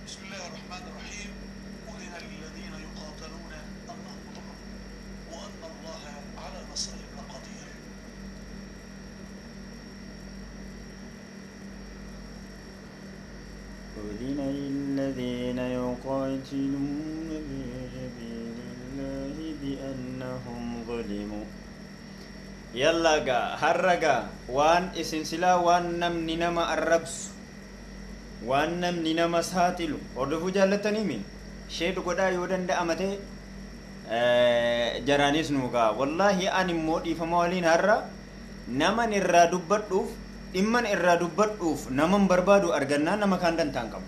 بسم الله الرحمن الرحيم. أذن للذين يقاتلون أنهم ظلموا وأن الله على نصرهم لقدير. أذن للذين يقاتلون في سبيل الله بأنهم ظلموا. يلا هرقا وان اسنسلا وان نمني نما الربس وان نمني نما ساتلو وردفو جالتني مين شيء قدا يودن دا أمته جرانيس نوغا والله أني مودي فموالين هرّا نمن الرادوبت دوف imman irraa dubbadhuuf naman barbaadu argannaa nama kaan dantaan qabu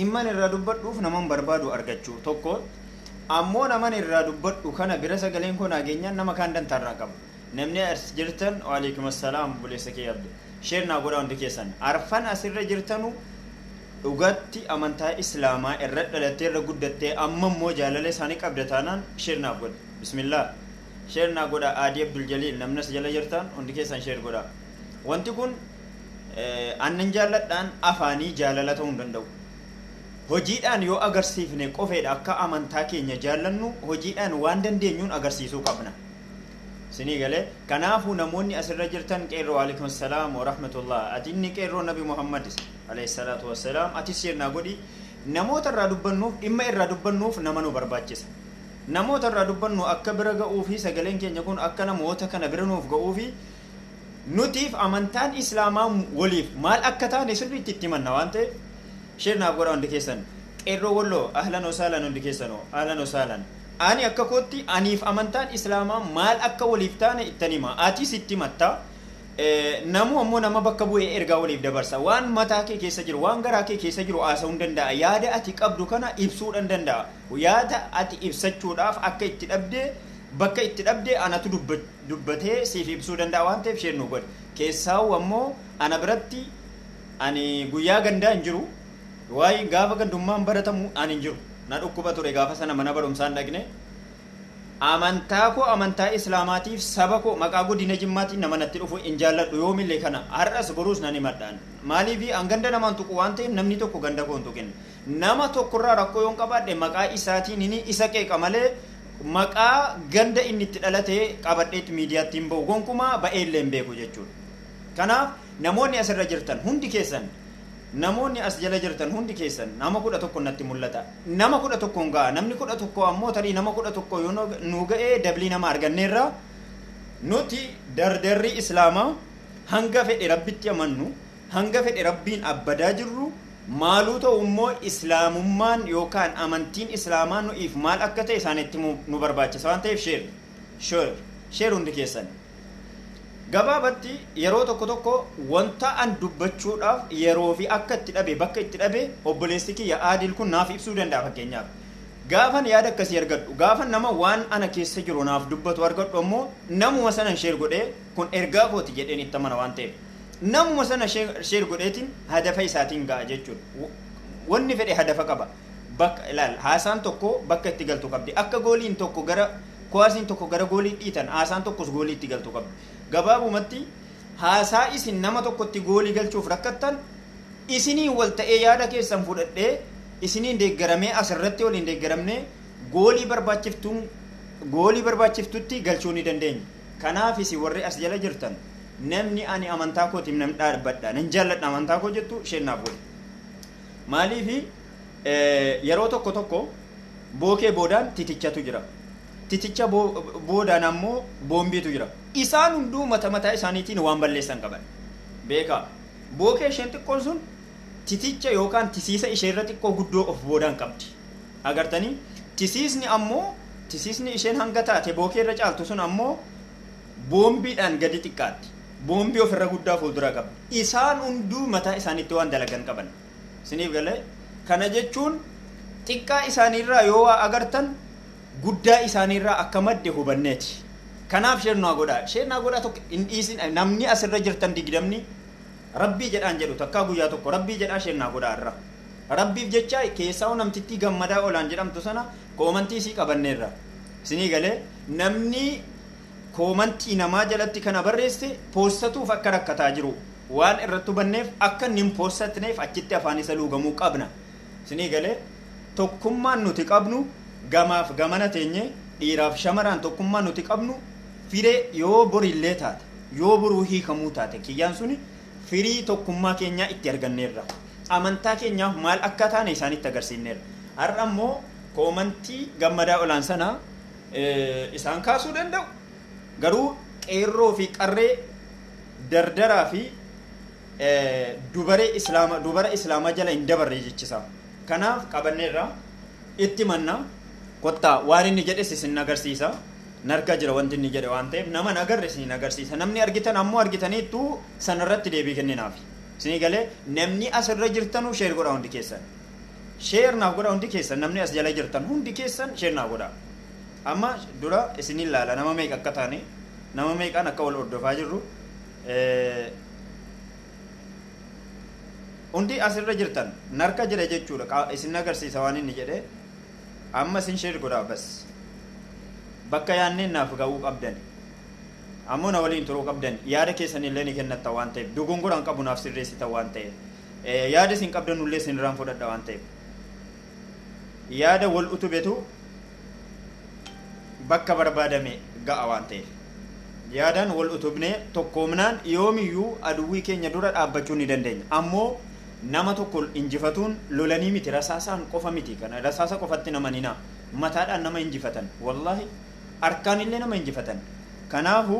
imman irraa dubbadhuuf naman barbaadu argachuu tokko ammoo naman irraa dubbadhu kana bira sagaleen koo nageenyaan nama kaan dantaarraa qabu namni as jirtan waalaikum assalaam buleessa kee abdu sheer naa godha hundi keessan arfan asirra jirtanu dhugatti amantaa islaamaa irra dhalattee irra guddattee amma immoo jaalala isaanii qabda taanaan sheer naa godha bismillah sheer naa godha aadii abdul jaliil namnas jala jirtan hundi keessan sheer godha wanti kun annan jaaladhaan afaanii jaalala ta'uu hin danda'u hojiidhaan yoo agarsiifne qofeedha akka amantaa keenya jaalannu hojiidhaan waan dandeenyuun agarsiisuu qabna sinii galee kanaafuu namoonni asirra jirtan qeerroo waalaikum assalaam wa rahmatullah atinni qeerroo nabi muhammad alayhi salaatu wassalaam atis sirnaa godhi namoota irraa dubbannuuf dhimma irraa dubbannuuf nama nu barbaachisa namoota irraa dubbannu akka bira ga'uu fi sagaleen keenya kun akka namoota kana bira nuuf ga'uu fi nutiif amantaan islaamaa waliif maal akka taane sirriitti itti himanna waan ta'eef sheernaaf godha hundi keessan qeerroo walloo ahlan wasaalan hundi keessanoo ahlan wasaalan ani akka kootti aniif amantaan islaamaa maal akka waliif taane ittan hima atis itti himatta namu ammoo nama bakka bu'ee ergaa waliif dabarsa waan mataa kee keessa jiru waan garaa kee keessa jiru haasa'uu hin danda'a yaada ati qabdu kana ibsuudhaan danda'a yaada ati ibsachuudhaaf akka itti dhabdee bakka itti dhabdee anatu dubbatee siif ibsuu danda'a waan ta'eef sheer nu godhe keessaa'u ammoo ana biratti ani guyyaa gandaa hin jiru waa'ee gaafa gandummaan baratamu ani hin jiru na dhukkuba ture gaafa sana mana barumsaan dhaqne amantaa koo amantaa islaamaatiif saba koo maqaa godina jimmaatiin nama natti dhufu hin jaalladhu yoomillee kana har'as boruus nan himadhaan maaliifi an ganda namaan tuqu waan ta'eef namni tokko ganda koo hin tuqin nama tokkorraa rakkoo yoon qabaadhe maqaa isaatiin inni isa qeeqa malee maqaa ganda inni itti dhalatee qabadheetti miidiyaatti hin ba'u gonkumaa ba'eellee hin beeku jechuudha kanaaf namoonni asirra jirtan hundi keessan namoonni as jala jirtan hundi keessan nama 11 natti mul'ata nama 11 ga'a namni 11 ammoo tarii nama 11 yoo nu ga'ee dablii nama arganneerra nuti dardarri islaamaa hanga fedhe rabbitti amannu hanga fedhe rabbiin abbadaa jirru maaluu ta'u immoo islaamummaan yookaan amantiin islaamaa nu'iif maal akka ta'e isaanitti nu barbaachisa waan ta'eef sheer hundi keessan gabaabatti yeroo tokko wanta an dubbachuudhaaf yeroo fi akka itti dhabe bakka itti dhabe obboleessi kiyya aadil kun naaf ibsuu danda'a fakkeenyaaf gaafan yaada akkasii argadhu gaafan nama waan ana keessa jiru naaf dubbatu argadhu ammoo namuma sanan sheer godhee kun ergaa kooti jedheen itti amana waan ta'eef namuma sana sheer godheetiin hadafa isaatiin ga'a jechuudha wanni fedhe hadafa qaba bakka ilaal haasaan tokko bakka itti galtu qabdi akka gooliin tokko gara kuwaasiin tokko gara goolii dhiitan haasaan tokkos goolii itti galtu qabdi gabaabumatti haasaa isin nama tokkotti goolii galchuuf rakkattan isinii wal ta'ee yaada keessan fudhadhee isiniin deeggaramee asirratti waliin deeggaramne goolii barbaachiftutti galchuu ni dandeenya kanaaf isin warri as jala jirtan namni ani amantaa kootiif nam dhaabbadha nan jaalladha amantaa koo jettu sheennaaf godhe maaliifi yeroo tokko bookee boodaan titichatu jira titicha boodaan ammoo boombiitu jira isaan hunduu mataa isaaniitiin waan balleessan qaban beekaa bookee isheen xiqqoon sun titicha yookaan tisiisa ishee irra xiqqoo guddoo of boodaan qabdi agartanii tisiisni isheen hanga taate bookee irra caaltu sun ammoo boombiidhaan gadi xiqqaatti boombii ofirra guddaa fuuldura qabdi isaan hunduu mataa isaaniitti waan dalagan qaban siniif galee kana jechuun xiqqaa isaaniirraa yoo waa agartan guddaa isaaniirraa akka madde hubanneeti kanaaf sheernaa godhaa tokko hin dhiisin namni asirra jirtan digdamni rabbii jedhaan jedhu takkaa guyyaa tokko rabbii jedhaa sheernaa godhaa irra rabbiif jecha keessaa namtittii gammadaa oolaan jedhamtu sana koomantii isii qabanneerra sinii galee namni koomantii namaa jalatti kana barreesse poostatuuf akka rakkataa jiru waan irratti hubanneef akka inni hin poostatneef achitti afaan isa luugamuu qabna sinii galee tokkummaan nuti qabnu gamaaf gamana teenye dhiiraaf shamaraan tokkummaan nuti qabnu firee yoo borillee taate yoo boruu hiikamuu taate kiyyaan suni firii tokkummaa keenyaa itti arganneerra amantaa keenyaaf maal akka taane isaanitti agarsiifneerra har'a ammoo koomantii gammadaa olaansana isaan kaasuu danda'u garuu qeerroo fi qarree dardaraa fi dubara islaamaa jala hin dabarre jechisa kanaaf qabanneerra itti manna kottaa waan inni jedhes isin agarsiisa narka jira wanti inni jedhe waan ta'eef nama nagarre isin agarsiisa namni argitan ammoo argitaniittu sanarratti deebii kenninaaf isin galee namni asirra jirtanu sheer godha hundi keessan sheer naaf godha hundi keessan namni as jala jirtan hundi keessan sheer naaf godha amma dura isin ilaala nama meeqa akka taane nama meeqaan akka wal hordofaa jirru hundi asirra jirtan narka jira jechuudha isin agarsiisa waan inni jedhe amma isin sheer godha bas bakka yaanneen naaf ga'uu qabdan ammoo na waliin turuu qabdan yaada keessan illee ni kennata waan ta'eef dogongoraan qabu naaf sirreessita waan ta'eef yaada isin qabdan illee isin irraan fudhadha waan ta'eef yaada wal utubetu bakka barbaadame ga'a waan ta'eef yaadaan wal utubnee tokkoomnaan yoomiyyuu aduwwii keenya dura dhaabbachuu ni dandeenya ammoo nama tokko injifatuun lolanii miti rasaasaan qofa miti kana rasaasa qofatti nama nina mataadhaan nama injifatan wallahi arkaan illee nama injifatan kanaafu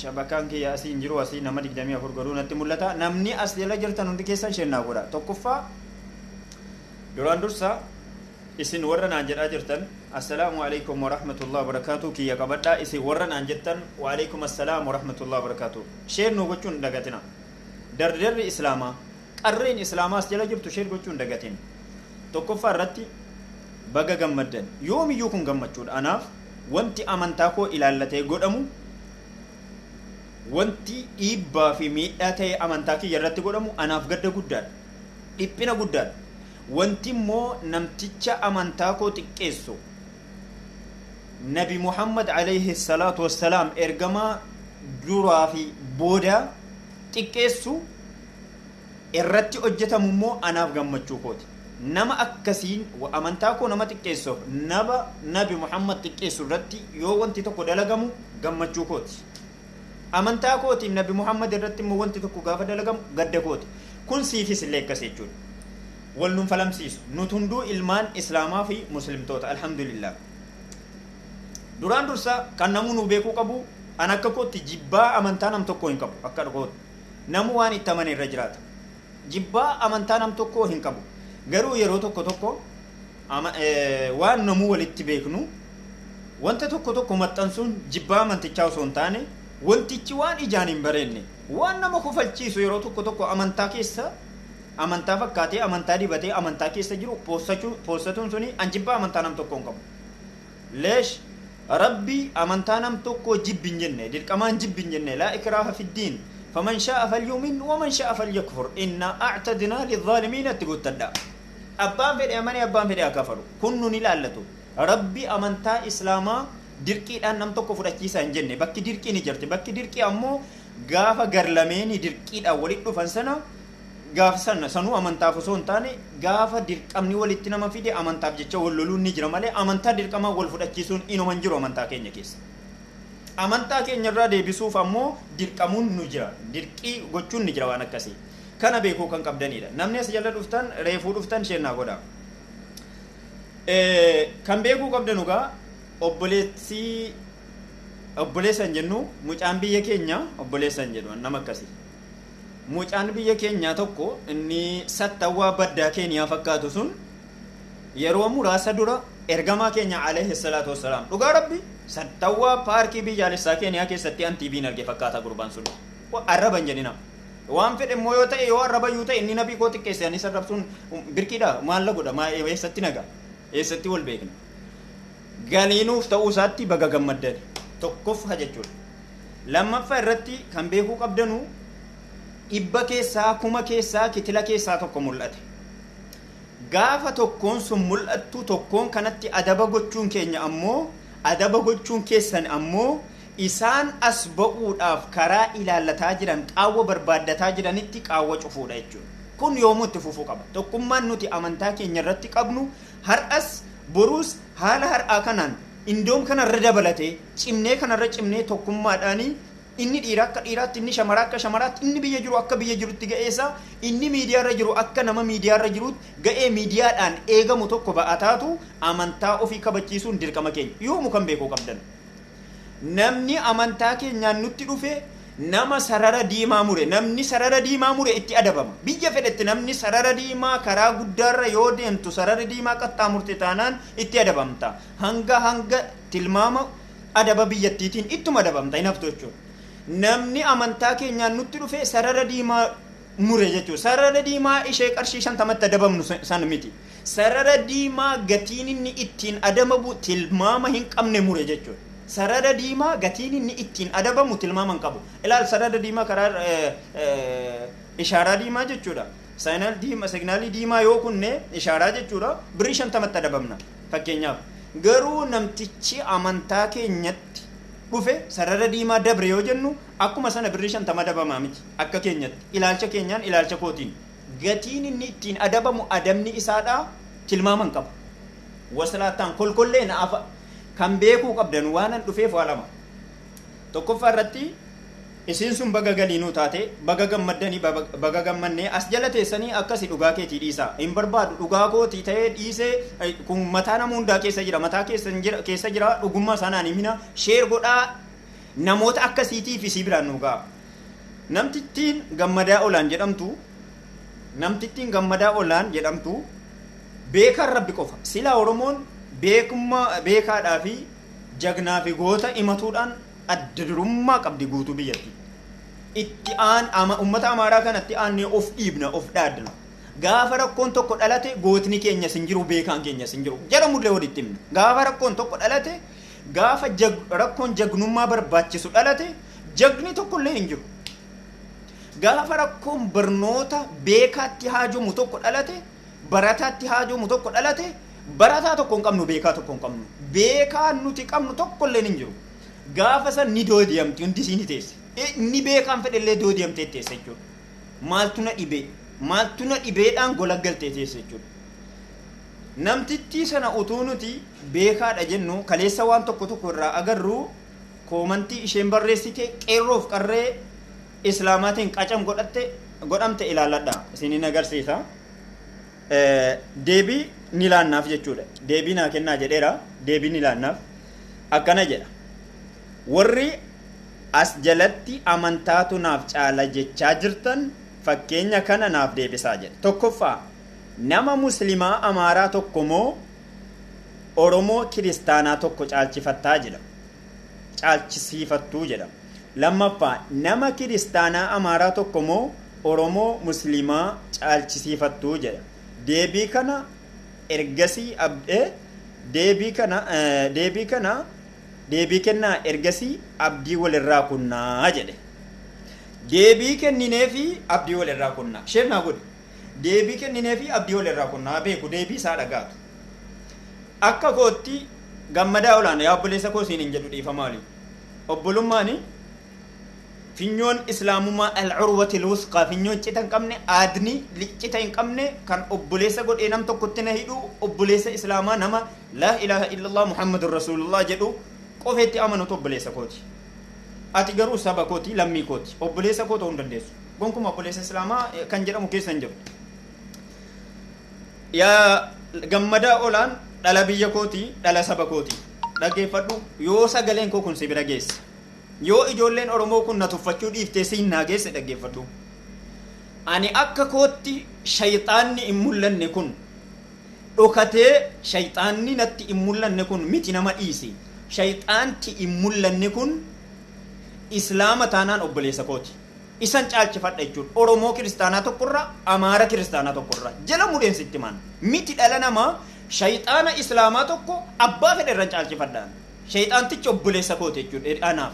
shabakaan kiyya asii injiru asii nama 24 godhuu natti mul'ata namni as jala jirtan hundi keessan shennaa godha tokkoffaa duraan dursa isin warra naan jedhaa jirtan assalaamu alaykum wa rahmatullahi wa barakatuh kiyya qabadhaa isin warra naan jettan wa alaykum assalaam wa rahmatullahi wa barakatuh sheer nu gochuun dagatina dardarri islaamaa qarreen islaamaa as jala jirtu sheer gochuun dagatin tokkoffaa irratti baga gammaddan yoomiyyuu kun gammachuudha anaaf wanti amantaa koo ilaallatee godhamu wanti dhiibbaa fi miidhaa ta'e amantaa kiyya irratti godhamu anaaf gadda guddaadha dhiphina guddaadha wanti immoo namticha amantaa koo xiqqeessu nabi muhammad alayhi salaatu wassalaam ergamaa duraa fi booda xiqqeessu irratti hojjetamu immoo anaaf gammachuu kooti nama akkasiin amantaa koo nama xiqqeessuuf nabi muhammad xiqqeessu irratti yoo wanti tokko dalagamu gammachuu kooti amantaa kootiif nabi muhammad irratti immoo wanti tokko gaafa dalagamu gadda kooti kun siifis illee akkas jechuudha wal nun falamsiisu nut hunduu ilmaan islaamaa fi muslimtoota alhamdulillah duraan dursa kan namuu nu beekuu qabu an akka kootti jibbaa amantaa nam tokko hin qabu akka dhugootti namu waan itti amane irra jiraata jibbaa amantaa nam tokko hin qabu garuu yeroo tokko waan namuu walitti beeknu wanta tokko maxxansuun jibbaa amantichaa osoo hin taane wantichi waan ijaan hin bareenne waan nama kofalchiisu yeroo tokko amantaa keessa amantaa fakkaatee amantaa dibatee amantaa keessa jiru poostatuun suni an jibbaa amantaa nam tokko hin qabu leesh rabbi amantaa nam tokko jibbi hin jenne dirqamaan jibbi hin jenne laa ikraaha fiddiin faman shaa'a falyu'min waman shaa'a falyakfur inna a'tadnaa lidhaalimiina itti guuttadha abbaan fedhe amane abbaan fedhe akafaru kun nun ilaallatu rabbi amantaa islaamaa dirqiidhaan nam tokko fudhachiisa hin jenne bakki dirqii ni jirti bakki dirqii ammoo gaafa garlameeni dirqiidhaan walit dhufan sana gaafa sanuu amantaaf osoo hin taane gaafa dirqamni walitti nama fide amantaaf jecha wal loluun ni jira malee amantaa dirqamaa wal fudhachiisuun inuma hin jiru amantaa keenya keessa amantaa keenya irraa deebisuuf ammoo dirqamuun nu jira dirqii gochuun ni jira waan akkasii kana beekuu kan qabdanidha namni as jala dhuftan reefuu dhuftan sheennaa godha kan beekuu qabdan ugaa obboleessan jennu mucaan biyya keenya obboleessan jedhu nama akkasii mucaan biyya keenyaa tokko inni sattawwaa baddaa keeniyaa fakkaatu sun yeroo muraasa dura ergamaa keenya alayhi salaatu wassalaam dhugaa rabbi sattawwaa paarkii biyyaalessaa keeniyaa keessatti antiiviin arge fakkaata gurbaan sun arraba hin jedhina waan fedhe immoo yoo ta'e yoo arraba yoo ta'e inni nabii koo xiqqeesse anis arrabsuun birkiidha maal la godha eessatti naga eessatti wal beekna galiinuuf ta'uu isaatti baga gammaddan tokkoffaa jechuudha lammaffaa irratti kan beekuu qabdanu dhibba keessaa kuma keessaa kitila keessaa tokko mul'ate gaafa tokkoon sun mul'attu tokkoon kanatti adaba gochuun keenya ammoo adaba gochuun keessan ammoo isaan as ba'uudhaaf karaa ilaallataa jiran qaawwa barbaaddataa jiranitti qaawwa cufuudha jechuudha kun yoomutti fufuu qaba. Tokkummaan nuti amantaa keenya irratti qabnu har'as boruus haala har'aa kanaan indoom kanarra dabalatee cimnee kanarra cimnee tokkummaadhaanii inni dhiira akka dhiiraatti inni shamara akka shamaraatti inni biyya jiru akka biyya jirutti ga'eessa inni miidiyaarra jiru akka nama miidiyaarra jirutti ga'ee miidiyaadhaan eegamu tokko ba'ataatu amantaa ofii kabachiisuun dirqama keenya yoomu kan beekuu qabdan. Namni amantaa keenyaan nutti dhufe nama sarara diimaa mure namni sarara diimaa mure itti adabama. Biyya fedhetti namni sarara diimaa karaa guddaarra yoo deemtu sarara diimaa qaxxaamurte taanaan itti adabamta. Hanga tilmaama adaba biyyattiitiin ittuma adabamta hin haftu jechuudha. Namni amantaa keenyaan nutti dhufe sarara diimaa mure jechuudha. Sarara diimaa ishee qarshii 50tti adabamnu san miti. Sarara diimaa gatiin inni ittiin adabamu tilmaama hin qabne mure jechuudha. Sarara diimaa gatiin inni ittiin adabamu tilmaama hin qabu. Ilaal sarara diimaa karaa ishaaraa diimaa jechuudha. Signaalii diimaa yoo kunne ishaaraa jechuudha. Birrii 50tti adabamna fakkeenyaaf. Garuu namtichi amantaa keenyatti dhufe sarara diimaa dabre yoo jennu akkuma sana birrii 50 adabamaa miti akka keenyatti ilaalcha keenyaan ilaalcha kootiin gatiin inni ittiin adabamu adabni isaadha tilmaama hin qabu. Wasalaataan kolkolleen afa kan beekuu qabdan waanan dhufeef waa lama. Tokkoffaa irratti isiin sun baga galiinuu taate baga gammaddanii baga gammannee as jala teessanii akkasi dhugaa keetii dhiisaa hin barbaadu dhugaa kootii ta'ee dhiisee kun mataa nama hundaa keessa jira mataa keessa jira dhugummaa sanaan himina sheer godhaa namoota akkasiitii fi si biraan nu ga'a. Namtittiin gammadaa olaan jedhamtu beekaan rabbi qofa. Silaa Oromoon beekaadhaa fi jagnaa fi goota himatuudhaan adda durummaa qabdi guutuu biyyatti. Itti uummata Amaaraa kanatti aannee of dhiibna of dhaadna. Gaafa rakkoon tokko dhalate gootni keenya sin jiru beekaan keenya sin jiru jedhamullee walitti himna. Gaafa rakkoon tokko dhalate gaafa rakkoon jagnummaa barbaachisu dhalate jagni tokkollee hin jiru. Gaafa rakkoon barnoota beekaatti haajomu tokko dhalate barataatti haajomu tokko dhalate barataa tokko hin qabnu beekaa tokko hin qabnu. Beekaan nuti qabnu tokkollee hin jiru. Gaafa san ni doodiyamti hundi siin teesse. Ni beekaan fedhellee doodiyamtee teesse jechuudha. Maaltu na dhibeedhaan golaggaltee teesse jechuudha. Namtittii sana utuu nuti beekaadha jennu kaleessa waan tokko irraa agarru koomantii isheen barreessite qeerroof qarree islaamaatiin qacam godhamte ilaaladha isiniin agarsiisa. Deebii ni laannaaf jechuudha. Deebii naa kennaa jedheera. Deebii ni laannaaf akkana jedha. Warri as jalatti amantaatu naaf caala jechaa jirtan fakkeenya kana naaf deebisaa jedha. Tokkoffaa nama muslimaa Amaaraa tokko moo Oromoo kiristaanaa tokko caalchifattaa jedha. Caalchisiifattuu jedha. Lammaffaa nama kiristaanaa Amaaraa tokko moo Oromoo muslimaa caalchisiifattuu jedha. Deebii kana ergasii deebii kennaa ergasii abdii walirraa kunnaa jedhe. Deebii kenninee fi abdii walirraa kunnaa. Sheernaa godhe. Deebii kenninee fi abdii walirraa kunnaa beeku deebii isaa dhagaatu. Akka kootti gammadaa olaana yaa obboleessa koo siin hin jedhu dhiifamaa oli. Obbolummaani finyoon islaamummaa al-urwati al-wusqaa finyoon cita hin qabne aadni cita hin qabne kan obboleessa godhee nam tokkotti na hidhu obboleessa islaamaa nama laa ilaaha illallah muhammadur rasulullah jedhu qofeetti amanutu obboleessa kooti. Ati garuu saba kooti lammii kooti obboleessa koo ta'uu hin dandeessu. Gonkuma obboleessa islaamaa kan jedhamu keessa hin jiru. Yaa gammadaa olaan dhala biyya kooti dhala saba kooti dhaggeeffadhu yoo sagaleen koo kun si bira geesse. Yoo ijoolleen Oromoo kun na tuffachuu dhiiftee siin naa geesse dhaggeeffadhu. Ani akka kootti shayxaanni hin mul'anne kun dhokatee shayxaanni natti hin mul'anne kun miti nama dhiisi. Shayxaanti hin mul'anne kun islaama taanaan obboleessa kooti. Isan caalchifadha jechuudha. Oromoo kiristaanaa tokkorra Amaara kiristaanaa tokkorra jala mudeensitti maan miti dhala namaa shayxaana islaamaa tokko abbaa fedhe irra caalchifadhaan. Shayxaantichi obboleessa kooti jechuudha anaaf.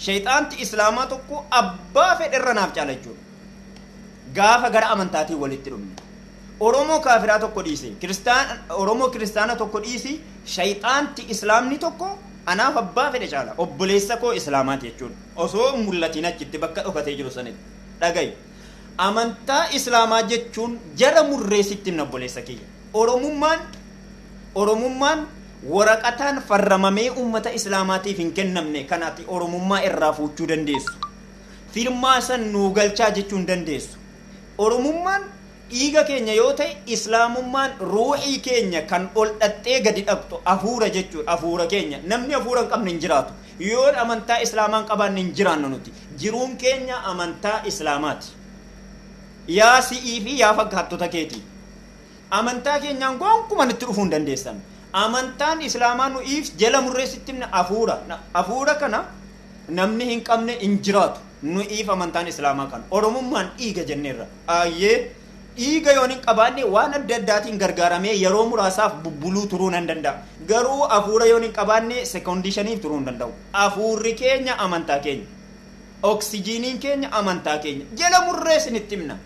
Shayxaanti islaamaa tokko abbaa fedhe irra naaf caala jechuudha. Gaafa gara amantaatiin walitti dhumne. Oromoo kaafiraa tokko dhiisi. Oromoo kiristaana tokko dhiisi. Shayxaanti islaamni tokko anaaf abbaa fedhe caala. Obboleessa koo islaamaati jechuudha. Osoo mul'atiin achitti bakka dhokatee jiru sanitti. Dhagayi. amantaa islaamaa jechuun jara murreessitti nabboleessa kiyya. Oromummaan waraqataan farramamee ummata islaamaatiif hin kennamne kanaati oromummaa irraa fuuchuu dandeessu. Firmaa san nuu galchaa jechuun dandeessu. Oromummaan dhiiga keenya yoo ta'e islaamummaan ruuxii keenya kan ol dhattee gadi dhaqxu hafuura jechuudha. Hafuura keenya namni hafuura hin qabne hin jiraatu. Yoo amantaa islaamaan qabaanne hin jiraannu nuti. Jiruun keenya amantaa islaamaati. Yaa si'ii fi yaa fakkaattota keetii. Amantaa keenyaan gonkumaa itti dhufuu hin dandeessan. Amantaan islaamaa nu'iif jala murreessitti hafuura. Hafuura kana namni hin qabne hin jiraatu. Nu'iif amantaan islaamaa kan oromummaan dhiiga jenneerra. Ayyee dhiiga yoon hin qabaanne waan adda addaatiin gargaaramee yeroo muraasaaf bubbuluu turuu nan danda'a. Garuu hafuura yoon hin qabaanne sekoondishaniif turuu hin danda'u. Hafuurri keenya amantaa keenya. Oksijiiniin keenya amantaa keenya. Jala murreessinitti himna.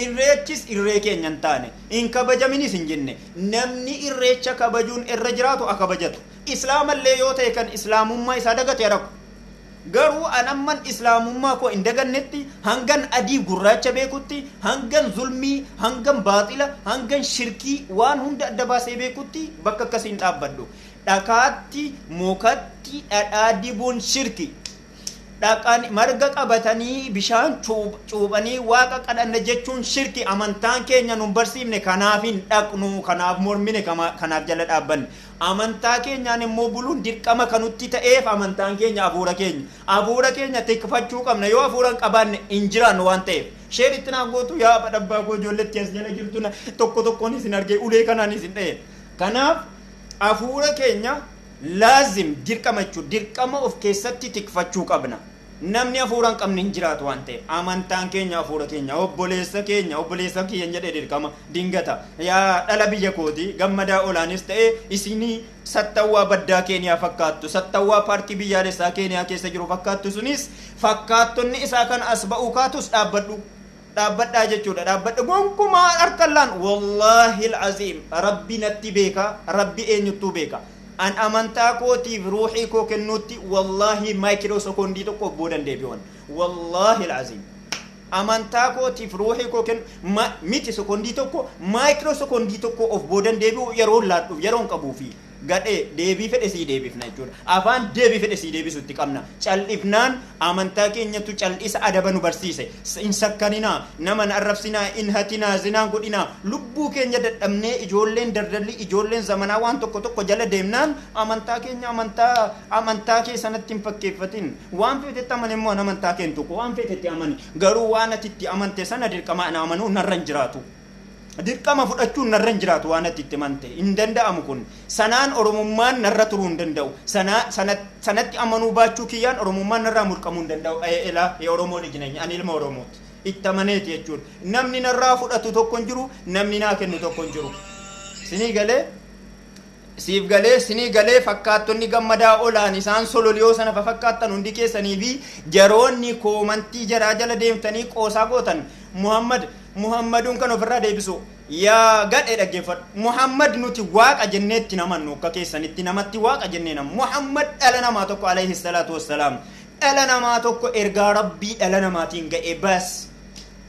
Irreechis irree keenya hin taane hin kabajaminis hin jenne namni irreecha kabajuun irra jiraatu akabajatu. Islaamallee yoo ta'e kan islaamummaa isaa dagate rakku. Garuu anamman islaamummaa koo hin dagannetti hangan adii gurraacha beekutti hangan zulmii hangan baaxila hangan shirkii waan hunda adda baasee beekutti bakka akkasiin dhaabbadhu. Dhakaatti mukatti dhadhaa dibuun shirki. Dhaqan marga qabatanii bishaan cuubanii waaqa kadhanna jechuun shirki. Amantaan keenya nun barsiifne kanaafin dhaqnu kanaaf mormine kanaaf jala dhaabbanne. Amantaa keenyaan immoo buluun dirqama kanutti ta'eef amantaan keenya hafuura keenya tikfachuu qabna. Yoo hafuura hin qabaanne hin jiraannu waan ta'eef sheeritti naa gootu yaa badhabbaa koo ijoolletti as jala jirtu tokko tokkoon isin argee ulee kanaan isin dha'e. Kanaaf hafuura keenya laazim dirqama jechuudha. Dirqama of keessatti tikfachuu qabna. Namni hafuura hin qabne hin jiraatu waan ta'eef amantaan keenya hafuura keenya obboleessa kiyya jedhee dirqama dingata. Yaa dhala biyya kooti gammadaa olaanis ta'e isinii sattawwaa baddaa Keeniyaa fakkaattu sattawwaa paartii biyyaalessaa Keeniyaa keessa jiru fakkaattu sunis fakkaattonni isaa kan as ba'uu kaatus dhaabbadhaa jechuudha. Dhaabbadha gonkumaa harkallaan wallaahi alcaziim rabbi natti beeka rabbi eenyuttuu beeka. An amantaa kootiif ruuxii koo kennuutti wallaahi maayikiroo sekondii tokko of boodan deebi'uun wallaahi alcaziim amantaa kootiif ruuxii koo kennu miti sekondii tokko maayikiroo sekondii tokko of boodan deebi'u yeroon laadhuuf yeroon qabuufi gadhee deebii fedhe sii deebifna jechuudha. Afaan deebii fedhe sii deebisutti qabna. Cal'ifnaan amantaa keenyatu cal'isa adaba nu barsiise. In sakkaninaa nama hin arrabsinaa in hatinaa zinaan godhinaa lubbuu keenya dadhabnee ijoolleen dardalli ijoolleen zamanaa waan tokko jala deemnaan amantaa keenya amantaa keessanatti hin fakkeeffatin. Waan feetetti amane immoo amantaa keenya tokko waan feetetti amani garuu waan atitti amante sana dirqama ana amanuu narra hin jiraatu. Dirqama fudhachuun narra hin jiraatu waan atitti amante hin danda'amu kun sanaan oromummaan narra turuu hin danda'u. Sanatti amanuu baachuu kiyyaan oromummaan narraa mulqamuu hin danda'u. Elaa oromoo lijneenya ani ilma oromooti itti amaneeti jechuudha. Namni narraa fudhatu tokko hin jiru namni naa kennu tokko hin jiru. Siif galee sinii galee fakkaattonni gammadaa olaan isaan sololiyoo sana fakkaattan hundi keessanii fi jaroonni koomantii jaraa jala deemtanii qoosaa gootan Muhammaduun kan ofirraa deebisu yaa gadhee dhaggeeffadhu. Muhammad nuti waaqa jenneetti namannu akka keessanitti namatti waaqa jennee nama. Muhammad dhala namaa tokko alayhi salaatu wassalaam dhala namaa tokko ergaa rabbii dhala namaatiin ga'e bas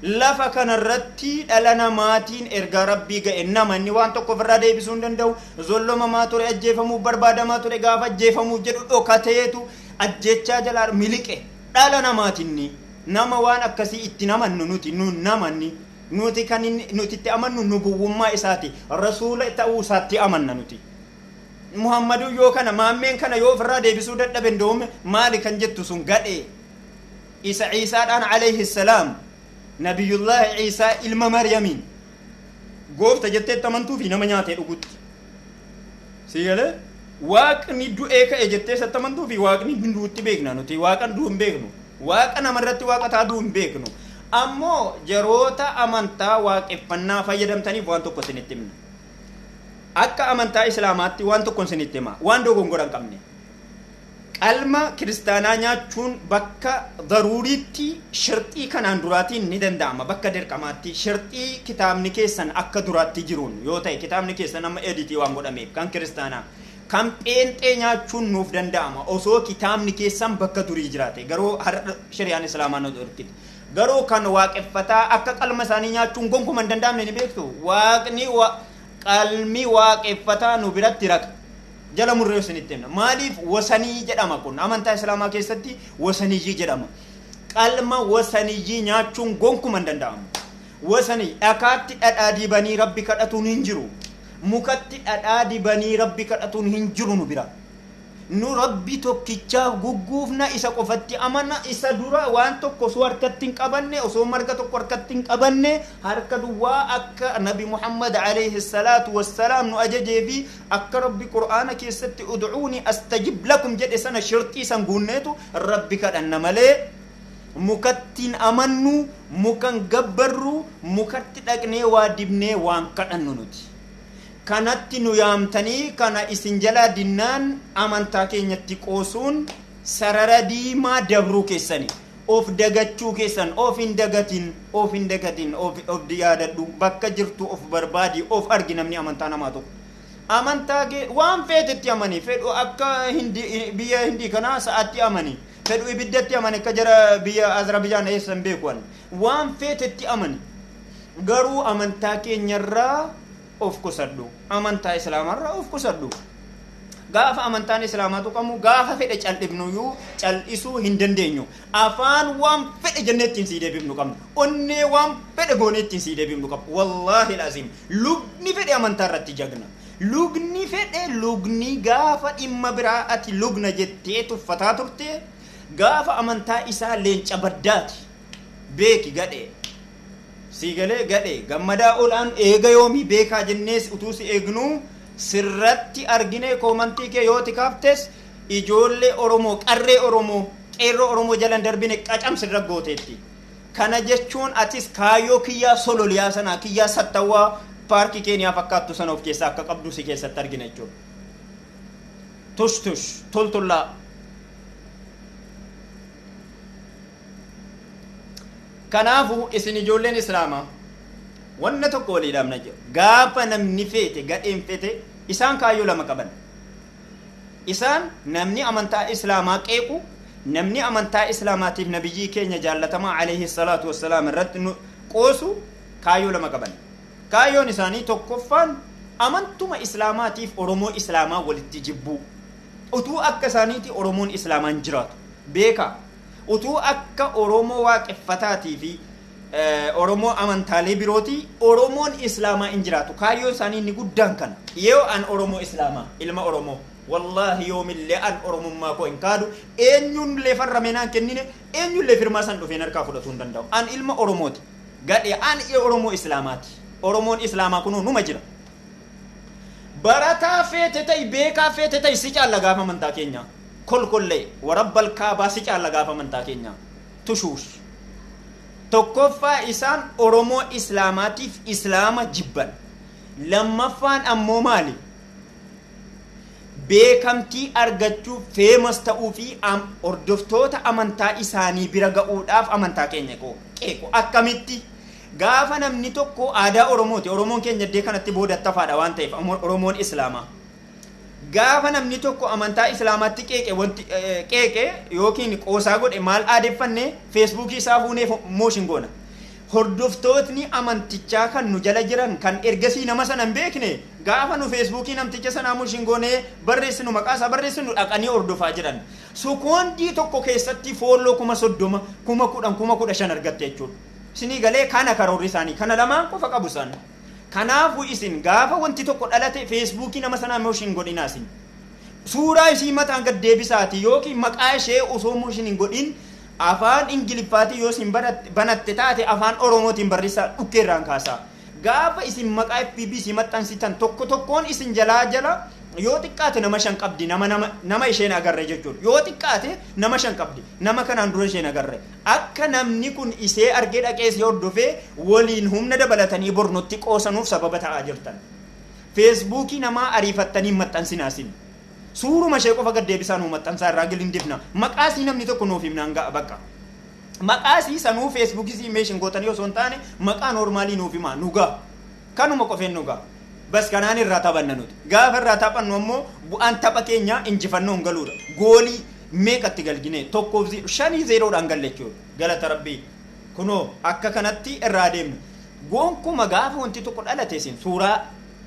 lafa kanarratti dhala namaatiin ergaa rabbii ga'e namni waan tokko ofirraa deebisuu hin danda'u. Zollomamaa ture ajjeefamuu barbaadamaa ture gaafa ajjeefamuu jedhu dhokateetu ajjechaa jalaa miliqe dhala namaatiin nama waan akkasii itti namannu nuti namanni nuti kan nuti itti amannu nubuwwummaa isaati rasuula ta'uu isaatti amanna nuti. Muhammadu yoo kana maammeen kana yoo ofirraa deebisuu dadhabe ndoome maali kan jettu sun gadhee isa Ciisaadhaan alayhi salaam nabiyullahi Ciisaa ilma Maryamiin goofta jetteetti amantuu fi nama nyaatee dhugutti si galee waaqni du'ee ka'e jettee satti amantuu fi waaqni duutti beekna nuti waaqan duu hin beeknu waaqa namarratti waaqa taaduu hin beeknu. Ammoo jaroota amantaa waaqeffannaa fayyadamtaniif waan tokko isinitti himna. Akka amantaa islaamaatti waan tokko isinitti hima waan dogongora hin qabne. Qalma kiristaanaa nyaachuun bakka daruuriitti shirxii kanaan duraatiin ni danda'ama. Bakka dirqamaatti shirxii kitaabni keessan akka duraatti jiruun yoo ta'e kitaabni keessan amma editii waan godhameef kan kiristaanaa kan pheenxee nyaachuun nuuf danda'ama osoo kitaabni keessan bakka durii jiraate garuu shari'aan islaamaa nu dhorkite. garuu kan waaqeffataa akka qalma isaanii nyaachuun gonkumaa hin danda'amne ni beektu. Waaqni qalmi waaqeffataa nu biratti raqa jala murree isinitti himna. Maaliif wasanii jedhama kun amantaa islaamaa keessatti wasanii jedhama. Qalma wasanii nyaachuun gonkumaa hin danda'amu. Wasanii dhakaatti dhadhaa dibanii rabbi kadhatuun hin jiru. Mukatti dhadhaa dibanii rabbi kadhatuun hin jiru nu bira. Nu rabbi tokkichaaf gugguufna isa qofatti amana. Isa dura waan tokko osoo harkatti hin qabanne osoo marga tokko harkatti hin qabanne harka duwwaa akka nabi Muhammad alayhi salaatu wassalaam nu ajajee fi akka rabbi qur'aana keessatti ud'uuni astajib lakum jedhe sana shirxii san guunneetu rabbi kadhanna malee mukattiin amannu mukan gabbarru mukatti dhaqnee waa dibnee waan kadhannu nuti. Kanatti nu yaamtanii kana isin jalaa dinnaan amantaa keenyatti qoosuun sarara diimaa dabruu keessanii of dagachuu keessan of hin dagatin of yaadadhu bakka jirtu of barbaadi of argi namni amantaa namaa tokko amantaa waan feetetti amani fedhu akka biyya hindii kana sa'aatti amani fedhu ibiddatti amani akka jara biyya Azerbaijaan eessan beekuan waan feetetti amani garuu amantaa keenyarraa of kusaddu amantaa islaamarraa of kusaddu. Gaafa amantaan islaamaa tuqamu gaafa fedhe caldhibnuyyuu cal'isuu hin dandeenyu. Afaan waan fedhe jenneettiin sii deebifnu qabna. Onnee waan fedhe gooneettiin sii deebifnu qabna. Wallaahi laazim lugni fedhe amantaa irratti jagna. Lugni gaafa dhimma biraa ati lugna jettee tuffataa turte gaafa amantaa isaa leenca baddaati beeki gadhee. Siigalee gadhee gammadaa olaan eega yoomii beekaa jennees utuu si eegnu sirratti argine koomantii kee yoo tikaaftes ijoollee Oromoo qarree Oromoo qeerroo Oromoo jalan darbine qacamsirra gooteetti. Kana jechuun atis kaayyoo kiyyaa sololiyaa sanaa kiyyaa sattawaa paarkii keeniyaa fakkaattu sana of keessaa akka qabdu si keessatti argina jechuudha. Tush toltullaa. Kanaafu isin ijoolleen islaamaa wanna tokko walii dhabna jiru gaafa namni feete gadheen feete isaan kaayyoo lama qaban. Isaan namni amantaa islaamaa qeequ namni amantaa islaamaatiif nabiyyii keenya jaallatamaa alayhi salaatu wassalaam irratti qoosu kaayyoo lama qaban. Kaayyoon isaanii tokkoffaan amantuma islaamaatiif Oromoo islaamaa walitti jibbuu. Utuu akka isaaniiti Oromoon islaamaan jiraatu beeka. Utuu akka Oromoo waaqeffataatii fi Oromoo amantaalee birooti Oromoon islaamaa hin jiraatu. Kaayyoon isaanii inni guddaan kana. Yoo an Oromoo islaamaa ilma Oromoo wallahi yoomillee an Oromummaa koo hin kaadu eenyullee farrameenaan kennine eenyullee firmaa san dhufeen harkaa fudhatuu hin danda'u. An ilma Oromooti gadhee an Oromoo islaamaati. Oromoon islaamaa kunuu numa jira. Barataa feete ta'i beekaa feete ta'i si caalla gaafa amantaa keenyaa. Kolkollee warabbal kaabaa si caalla gaafa amantaa keenyaa. Tushuush. Tokkoffaa isaan Oromoo islaamaatiif islaama jibban. Lammaffaan ammoo maali? Beekamtii argachuuf feemas ta'uu fi hordoftoota amantaa isaanii bira ga'uudhaaf amantaa keenya qeequ. Akkamitti? Gaafa namni tokko aadaa Oromooti. Oromoon keenya iddee kanatti boodattafaadha waan ta'eef Oromoon islaamaa. Gaafa namni tokko amantaa islaamaatti qeeqe yookiin qoosaa godhe maal aadeffanne feesbuukii isaa fuunee mooshin goona. Hordoftootni amantichaa kan nu jala jiran kan ergasii nama sana hin beekne gaafa nu feesbuukii namticha sanaa mooshin goonee barreessinu maqaa isaa barreessinu dhaqanii hordofaa jiran. Sekoondii tokko keessatti foolloo 30,000 10,000 15,000 argatte jechuudha. Isinii galee kana karoorri isaanii kana lamaan qofa qabu isaan. Kanaafu isin gaafa wanti tokko dhalate feesbuukii nama sanaa mooshin godhinaa isin. Suuraa isii mataan gad deebisaati yookiin maqaa ishee osoo mooshin hin godhin afaan Ingiliffaatii yoo isin banatte taate afaan Oromootiin barreessaa dhukkeerraan kaasaa. Gaafa isin maqaa FBC maxxansitan tokko tokkoon isin jala yoo xiqqaate nama 5 qabdi nama isheen agarre jechuudha. Yoo xiqqaate nama 5 qabdi nama kanaan dura isheen agarre. Akka namni kun isee argee dhaqees hordofee waliin humna dabalatanii bornotti qoosanuuf sababa ta'aa jirtan. Feesbuukii namaa ariifattanii maxxansinaasin. Suuruma ishee qofa gad deebisaan maxxansaa irraa gilindifna. Maqaasii namni tokko nuuf himnaan ga'a bakka. Maqaasii sanuu feesbuukii meeshin gootanii osoo hin taane maqaa normaalii nuuf himaa nu ga'a. Kanuma qofeen nu ga'a. Bas kanaan irraa taphanna nuti. Gaafa irraa taphannu ammoo bu'aan tapha keenya injifannoo hin galuudha. Goolii meeqatti galgine 1-0 5-0dhaan galle jechuudha. Galata Rabbii. kunoo akka kanatti irraa deemnu gonkuma gaafa wanti tokko dhalate isin suuraa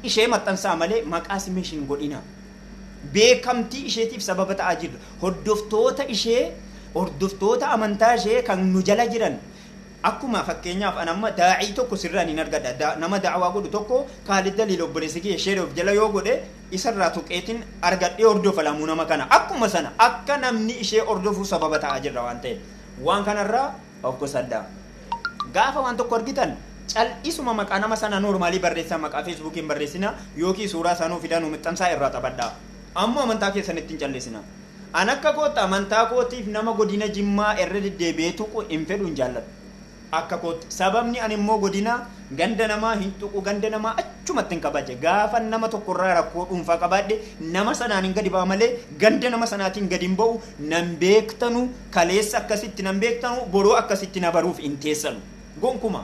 ishee maxxansaa malee maqaa simeeshin godhina beekamtii isheetiif sababa ta'aa jirra hordoftoota amantaa ishee kan nu jala jiran akkuma fakkeenyaaf anamma daa'ii tokko sirraan hin argadha nama da'awaa godhu tokko Kaalid Daliil obboleessi kiyya ishee of jala yoo godhe isarraa tuqeetiin argadhee hordofa lamuu nama kana akkuma sana akka namni ishee hordofuu sababa ta'aa jirra waan ta'eef waan kanarraa of qusaddaa gaafa waan tokko argitan cal'isuma maqaa nama sana normaalii barreessaa maqaa feesbuukiin barreessina yookiin suuraa isaanuu fidanuu mixxansaa irraa taphadhaa ammoo amantaa keessan ittiin callisina an akka kootti amantaa kootiif nama godina Jimmaa irra deddeebi'ee tuqu hin fedhu hin jaalladhu akka kootti sababni ani immoo godina ganda namaa hin tuqu ganda namaa achumatti hin kabaje gaafa nama tokkorraa rakkoo dhuunfaa qabaadhe nama sanaan hin gadi ba'a malee ganda nama sanaatiin gadi hin ba'u nan beektanu kaleessa akkasitti nan beektanu boroo akkasitti na baruuf hin teessanu gonkuma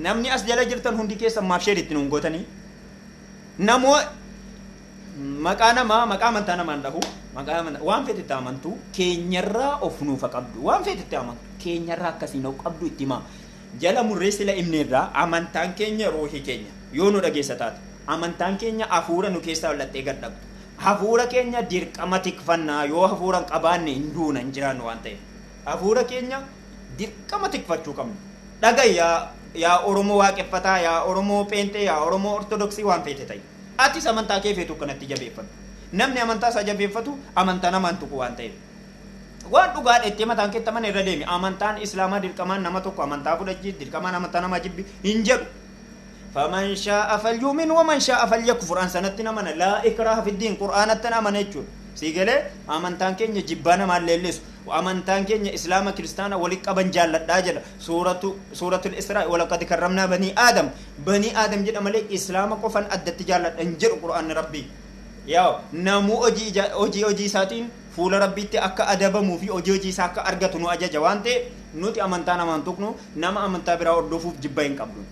namni as jala jirtan hundi keessan maaf sheeritti nuun gootanii namoo maqaa amantaa namaan dhahu waan feetetti amantu keenyarraa of nuufa qabdu waan feetetti amantu keenyarraa akkasiin of qabdu itti himaa jala murreessi la imneerraa amantaan keenya ruuhii keenya yoo nu dhageessa taate amantaan keenya hafuura nu keessaa wal'attee gad dhabdu hafuura keenya dirqama tikfannaa yoo hafuuran qabaanne hin duuna hin jiraannu waan ta'eef hafuura keenya dirqama tikfachuu qabnu dhagayyaa yaa Oromoo waaqeffataa yaa Oromoo pheenxee yaa Oromoo ortodoksii waan feete ta'e atis amantaa kee feetu kanatti jabeeffatu namni amantaa isaa jabeeffatu amantaa namaan tuqu waan ta'eef waan dhugaadha itti mataan keetta mana irra deemi amantaan islaamaa dirqamaan nama tokko amantaa fudhachi dirqamaan amantaa namaa jibbi hin jedhu faman shaa'a falyu'min waman shaa'a falyakfur an sanatti namana laa ikraaha fiddiin qur'aanatti namana jechuudha siigalee amantaan keenya jibbaa namaan leellisu amantaan keenya islaama kiristaana walitti qaban jaalladhaa jedha suuratul israa walaqad karramnaa banii aadam jedha malee islaama qofan addatti jaalladhan jedhu qur'aanni rabbii yaa namuu hojii isaatiin fuula rabbiitti akka adabamuu fi hojii isaa akka argatu nu ajaja waan ta'eef nuti amantaa namaan tuqnu nama amantaa biraa hordofuuf jibba hin qabnu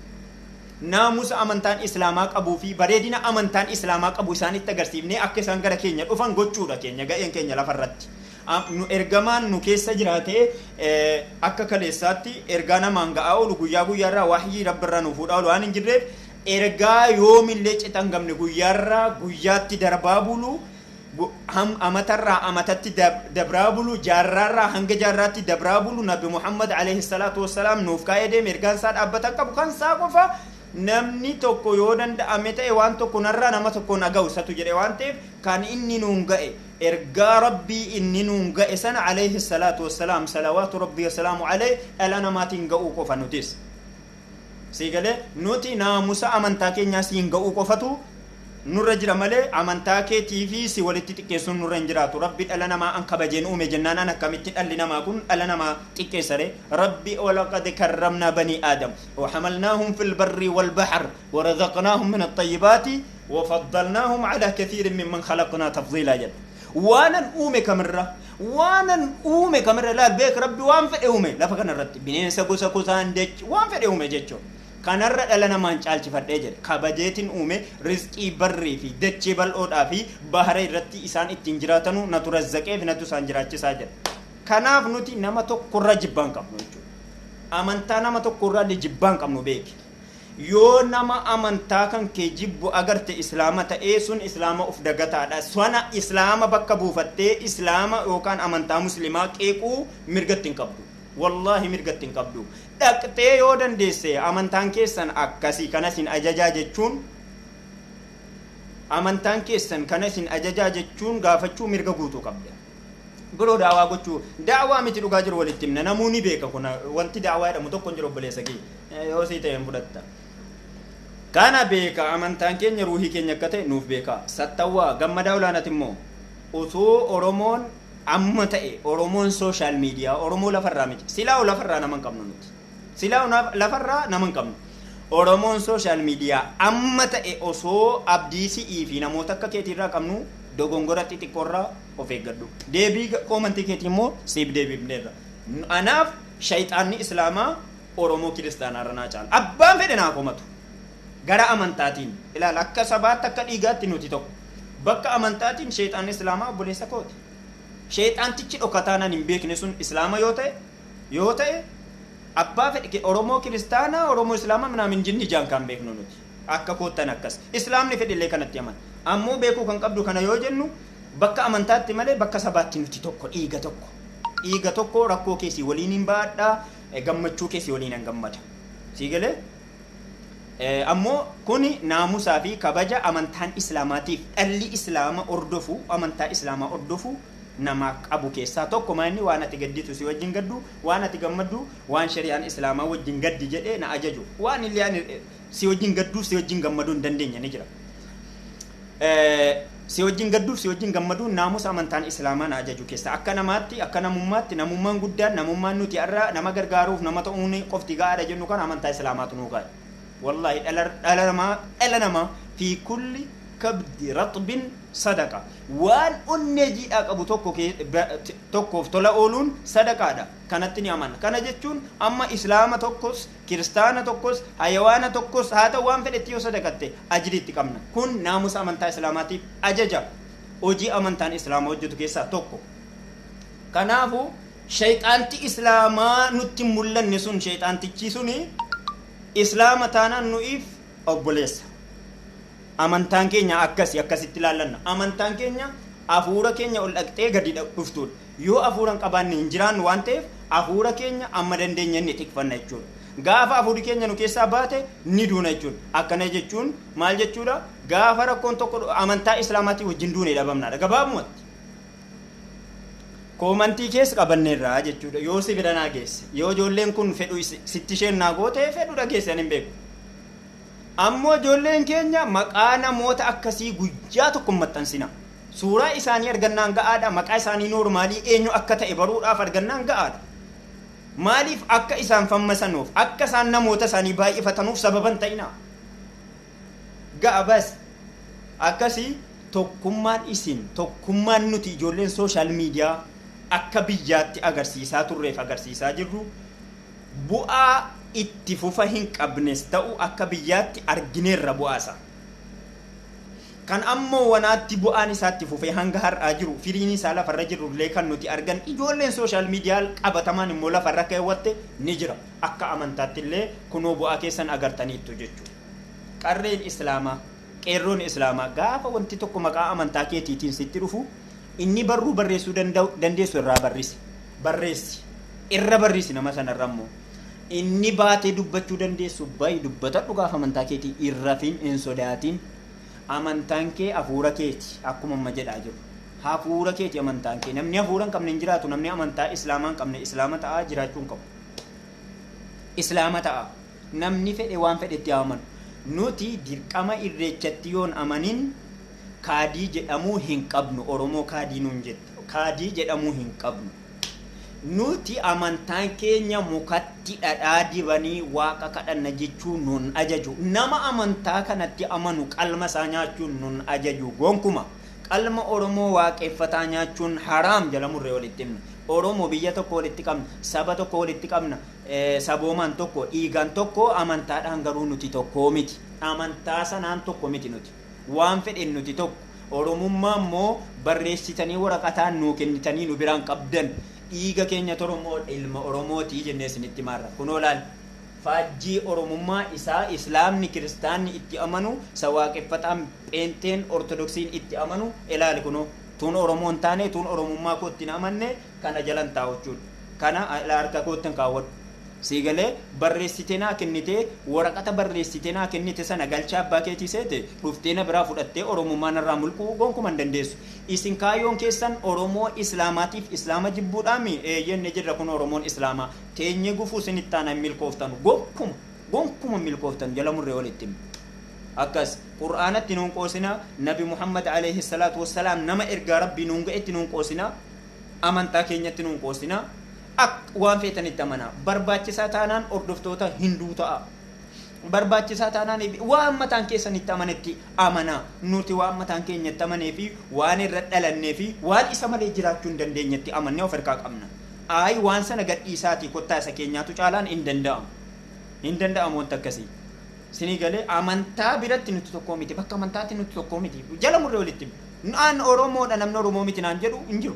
naamusa amantaan islaamaa qabuu fi bareedina amantaan islaamaa qabu isaanitti agarsiifnee akka isaan gara keenya dhufan gochuudha keenya ga'een keenya lafarratti nu ergamaan nu keessa jiraatee akka kaleessaatti ergaa namaan ga'aa oolu guyyaa guyyaarraa wahyii rabbirraa nu fuudhaa oolu waan hin jirreef ergaa yoomillee citan gamne guyyaarraa guyyaatti darbaa bulu amatarraa amatatti dabraa bulu jaarraarraa hanga jaarraatti dabraa bulu nabi Muhammad alayhi salaatu wassalaam nuuf kaa'ee deeme ergaan isaa dhaabbata qabu kan isaa qofa namni tokko yoo danda'ame ta'e waan tokko narraa nama tokko naga'usatu jedhe waan ta'eef kan inni nuun ga'e ergaa rabbii inni nuun ga'e sana alayhi salaatu wassalaam salawaatu rabbii wasalaamu alayhi dhala namaatiin ga'uu qofa nutis siigalee nuti naamusa amantaa keenyaa siin ga'uu qofatu nurra jira malee amantaa keetii fi si walitti xiqqeessuun nurra hin jiraatu rabbi dhala namaa an kabajeen uume jennaan an akkamitti dhalli namaa kun dhala namaa xiqqeessare rabbi walaqad karramnaa banii aadam وحملناهم في البر والبحر ورزقناهم من الطيبات وفضلناهم على كثير ممن خلقنا تفضيلا جد وانا اومه كمره لا بيك ربي وان فدي اومه لا فكن رت بنين سغوسا كوسان دچ وان فدي اومه جچو kanarra dhala namaan caalchifadhee jedhe kabajeetiin uume rizqii barrii fi dachee bal'oodhaa fi bahara irratti isaan ittiin jiraatanu natu razzaqee fi natu isaan jiraachisaa jedhe kanaaf nuti nama tokkorra jibbaan qabnu jechuudha amantaa nama tokkorra jibbaan qabnu beeki yoo nama amantaa kan kee jibbu agarte islaama ta'ee sun islaama uf dagataadha sana islaama bakka buufattee islaama yookaan amantaa muslimaa qeequu mirgatti hin qabdu wallahi mirgatti hin qabdu dhaqxee yoo dandeesse amantaan keessan akkasii kanasin ajajaa jechuun amantaan keessan kanasin ajajaa jechuun gaafachuu mirga guutuu qabda biroo daawaa gochuu daawaa miti dhugaa jiru walitti himna namuuni beeka kun wanti daawaa jedhamu tokko hin jiru obboleessa kee yoo sii ta'een fudhatta kana beeka amantaan keenya ruuhii keenya akka ta'e nuuf beeka sattawaa gammadaa olaanaati immoo osoo oromoon amma ta'e oromoon social media oromoo lafarraa miti silaa lafarraa nama hin qabnu nuti silaa lafarraa nama hin qabnu oromoon social media amma ta'e osoo abdiisii fi namoota akka keetiirraa qabnu dogongora xixiqqoorraa of eeggadhu deebii koomantii keetii immoo siif deebifneerra anaaf shayxaanni islaamaa oromoo kiristaanaarra naa caala abbaan fedhe naa komatu gara amantaatiin ilaala akka sabaatti akka dhiigaatti nuti tokko bakka amantaatiin shayxaanni islaamaa obboleessa kooti shayxaantichi dhokataanan hin beekne sun islaama yoo ta'e abbaa fedhe oromoo kiristaana oromoo islaama minaamin jinni jaan kan beeknu nuti akka koottan akkas islaamni fedhillee kanatti aman ammoo beekuu kan qabdu kana yoo jennu bakka amantaatti malee bakka sabaatti nuti tokko dhiiga tokko rakkoo keessi waliin hin baadhaa gammachuu keessi waliin hin gammada siigalee ammoo kuni naamusaa fi kabaja amantaan islaamaatiif dhalli islaama ordofu amantaa islaamaa ordofu nama qabu keessaa tokko maanni waan ati gadditu si wajjin gaddu waan ati gammaddu waan shari'aan islaamaa wajjin gaddi jedhee na ajaju waan illee si wajjin gaddu si wajjin gammaduu hin dandeenya ni jira si wajjin gaddu si wajjin gammaduu naamusa amantaan islaamaa na ajaju keessaa akka namaatti akka namummaatti namummaan guddaan namummaan nuti irraa nama gargaaruuf nama ta'uun qofti gaadha jennu kan amantaa islaamaatu nu gaadha والله ألا نما في كل كبد رطب صدقة وان أنجي أبو توكو تولا أولون صدقة دا كانت نيامان كان جتون أما إسلام توكوس كريستانا توكوس حيوانا توكوس هذا وان فلتيو صدقة أجري تكمنا كن ناموس أمانتا إسلاماتي أججا أجي أمانتان إسلام وجدو كيسا توكو كنافو شيطان تي إسلاما نتمولن نسون شيطان تي كيسوني islaama taanaan nu'iif obboleessa amantaan keenya akkasitti ilaallanna amantaan keenya afuura keenya ol dhaqxee gadi dhuftudha yoo afuuran qabaanne hin jiraannu waan ta'eef afuura keenya amma dandeenya inni tikfanna jechuudha gaafa afuuri keenya nu keessaa baate ni duuna jechuudha akkana jechuun maal jechuudha gaafa rakkoon tokko amantaa islaamaatii wajjin duunee dhabamnaadha gabaabumatti koomantii keessa qabanneerraa jechuudha yoo si fidanaa geesse yoo ijoolleen kun fedhu sitti isheen naa goote fedhu dhageessan hin beeku ammoo ijoolleen keenya maqaa namoota akkasii guyyaa tokko maxxansina suuraa isaanii argannaan ga'aadha maqaa isaanii noormaalii eenyu akka ta'e baruudhaaf argannaan ga'aadha maaliif akka isaan fammasanuuf akka isaan namoota isaanii baay'ifatanuuf sababan ta'ina ga'a bas akkasii tokkummaan nuti ijoolleen sooshaal miidiyaa akka biyyaatti agarsiisaa turreef agarsiisaa jirru bu'aa itti fufa hin qabnes ta'u akka biyyaatti argineerra bu'aasa kan ammoo wanaatti bu'aan isaatti fufee hanga har'aa jiru firiin isaa lafarra jirullee kan nuti argan ijoolleen sooshaal miidiyaa qabatamaan immoo lafarra keewwatte ni jira akka amantaatti illee kunoo bu'aa keessan agartaniittu jechuudha qarreen islaamaa qeerroon islaamaa gaafa wanti tokko maqaa amantaa keetiitiin sitti dhufu inni barruu barreessuu dandeessu irra barreessi nama sanarra immoo inni baatee dubbachuu dandeessu baay'ee dubbatadhu gaafa amantaa keetii irrafiin hin sodaatiin amantaan kee hafuura keeti akkuma amma jedhaa jiru hafuura keeti amantaan kee namni hafuura hin qabne hin jiraatu namni amantaa islaamaa hin qabne islaama ta'aa jiraachuu hin qabu islaama ta'a namni fedhe waan fedhetti amanu nuti dirqama irreechatti yoon amanin kaadii jedhamuu hin qabnu oromoo kaadii nuun jette kaadii jedhamuu hin qabnu nuti amantaan keenya mukatti dhadhaa dibanii waaqa kadhanna jechuun nun ajaju nama amantaa kanatti amanu qalma isaa nyaachuun nun ajaju gonkuma qalma oromoo waaqeffataa nyaachuun haraam jalamurree walitti himna oromoo biyya tokko walitti qabna saba tokko walitti qabna saboomaan tokko dhiigaan tokko amantaadhaan garuu nuti tokkoo miti amantaa sanaan tokko miti nuti waan fedhen nuti tokko oromummaa immoo barreessitanii waraqataan nuu kennitanii nu biraan qabdan dhiiga keenya oromoo ilma oromootii jennee isinitti maarra kunoo laal faajjii oromummaa isaa islaamni kiristaanni itti amanu sawaaqeffataan pheenteen ortodoksiin itti amanu ilaali kunoo tun oromoon taane tun oromummaa kootti hin amanne kana jalan taa'u jechuudha kana harka kootti hin kaawwadhu siigalee barreessitee naa kennitee waraqata barreessitee naa kennite sana galcha abbaa keetii seete dhuftee na biraa fudhattee oromummaan irraa mulquu gonkumaa hin dandeessu isin kaayyoon keessan oromoo islaamaatiif islaama jibbuudhaami jenne jirra kun oromoon islaamaa teenye gufuu isinitti taana milkooftan gonkuma milkooftan jala murree walitti akkas qur'aanatti nuun qoosina nabi muhammad alayhi salaatu wassalaam nama ergaa rabbii nuun ga'etti nuun qoosina amantaa keenyatti nuun qoosina waan feetanitti amana barbaachisaa taanaan hordoftoota hinduu ta'a barbaachisaa taanaan waan mataan keessanitti amanetti amana nuti waan mataan keenyatti amanee fi waan irra dhalannee fi waan isa malee jiraachuu hin dandeenyetti amannee of harkaa qabna ay waan sana gadhiisaatii kottaa isa keenyaatu caalaan hin danda'amu wanta akkasii sinii galee amantaa biratti nuti tokkoo miti bakka amantaatti nuti tokkoo miti jala murree walitti naan oromoodha namni oromoo miti naan jedhu hin jiru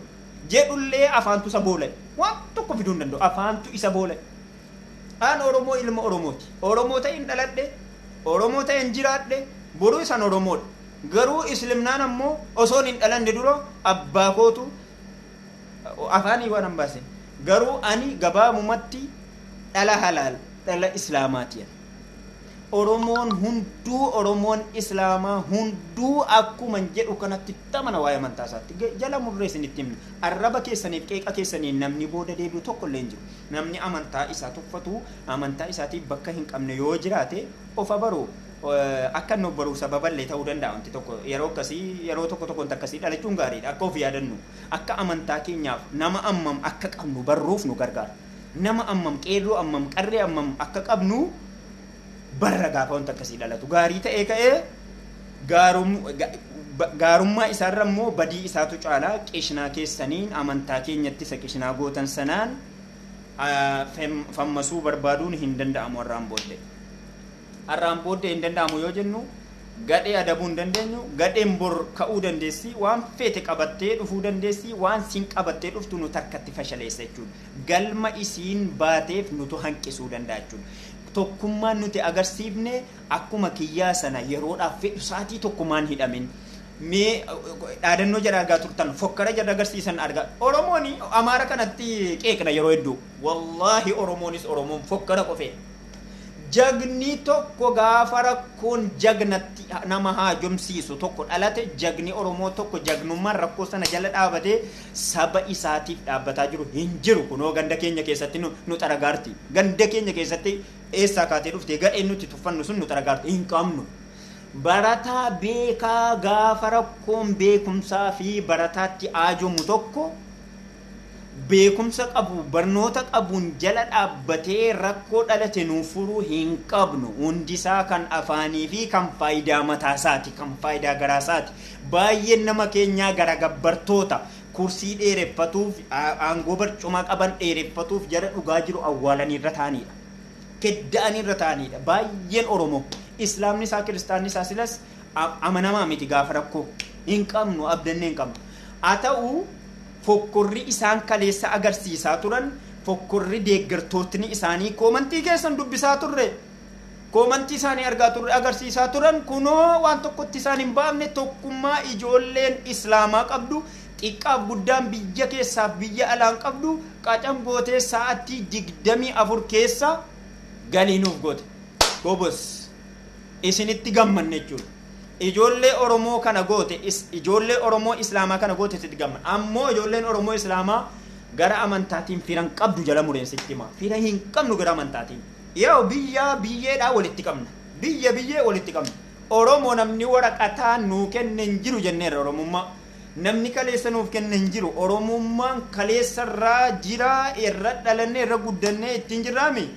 jedhullee afaantu isa boola'e waan tokko fiduu hin danda'u afaantu isa boola'e An Oromoo ilma Oromooti. Oromoo ta'in dhaladhe, Oromoo ta'in jiraadhe, boruu isaan Oromoodha. Garuu Islimnaan ammoo osoon hin dhalanne dura abbaa kootu afaanii waan hambaase. Garuu ani gabaabumatti dhala halaal, dhala Islaamaati. Oromoon hunduu Oromoon Islaamaa hunduu akkuma jedhu kanatti tamana waa'ee amantaa isaatti jala murree isinitti himna. Arraba keessaniif qeeqa keessaniin namni booda deebi'u tokko illee hin jiru. Namni amantaa isaa tuffatu amantaa isaatiif bakka hin qabne yoo jiraate ofa baruu akka nu baruu sababallee ta'uu danda'a wanti tokko yeroo akkasii yeroo tokko tokkoon akkasii dhalachuun gaariidha. Akka of yaadannu akka amantaa keenyaaf nama ammam akka qabnu barruuf nu gargaara. Nama ammam qeerroo ammam qarree ammam akka qabnu barra gaafa wanta akkasii dhalatu gaarii ta'ee ka'ee gaarummaa isaarra immoo badii isaatu caalaa qishnaa keessaniin amantaa keenyatti isa qishnaa gootan sanaan fammasuu barbaaduun hin danda'amu. Har'aan booddee hin danda'amu yoo jennu gadhee adabuu hin dandeenyu. Gadheen bor ka'uu dandeessi, waan feete qabattee dhufuu dandeessi, waan siin qabattee dhuftu nu takkatti fashaleessa jechuudha. Galma isiin baateef nutu hanqisuu danda'a jechuudha. Tokkummaan nuti agarsiifne akkuma kiyyaa sana yeroodhaaf fedhu saatii tokkummaan hidhamin mee dhaadannoo jala argaa turtan fokkara jala agarsiisan argaa. Oromoon Amaara kanatti qeeqna yeroo hedduu wallaahi Oromoonis Oromoon fokkara qofee jagni tokko gaafa rakkoon jagnatti nama haajomsiisu tokko dhalate jagni Oromoo tokko jagnummaan rakkoo sana jala dhaabatee saba isaatiif dhaabbataa jiru hin jiru. Kunoo ganda keenya keessatti nu xaragaarti. Ganda keenya keessatti eessaa kaatee dhuftee gadheen nuti tuffannu sun nu xaragaarti hin qabnu. Barataa beekaa gaafa rakkoon beekumsaa fi barataatti aajomu tokko beekumsa qabu barnoota qabuun jala dhaabbatee rakkoo dhalate nuuf furuu hin qabnu. Hundisaa kan afaanii fi kan faayidaa mataasaati, kan faayidaa garaasaati. Baay'een nama keenyaa gara gabbartoota kursii dheereffatuuf aangoo barcumaa qaban dheereffatuuf jala dhugaa jiru awwaalanii irra ta'anidha. Kedda'anii irra ta'anidha. Baay'een Oromoo Islaamni isaa kiristaanni isaa silas amanamaa miti gaafa rakkoo hin qabnu abdannee hin qabnu. Haa ta'u fokkorri isaan kaleessa agarsiisaa turan fokkorri deeggartootni isaanii koomantii keessan dubbisaa turre koomantii isaanii argaa turre agarsiisaa turan kunoo waan tokkotti isaan hin baafne tokkummaa ijoolleen Islaamaa qabdu xiqqaaf guddaan biyya keessaaf biyya alaan qabdu qacan gootee sa'aatii 24 keessa galiinuuf goote. Gobos isinitti gammanne jechuudha. Ijoollee Oromoo kana goote ijoollee Oromoo Islaamaa kana goote sitti gamman. Ammoo ijoolleen Oromoo Islaamaa gara amantaatiin firan qabdu jala mureensitti hima. Fira hin qabnu gara amantaatiin. Yoo biyyeedhaa walitti qabna. Biyyee walitti qabna. Oromoo namni waraqataa nuu kenne hin jiru jenneerra Oromummaa. Namni kaleessa nuuf kenne hin jiru. Oromummaan kaleessarraa jira irra dhalanne irra guddanne ittiin jirraami.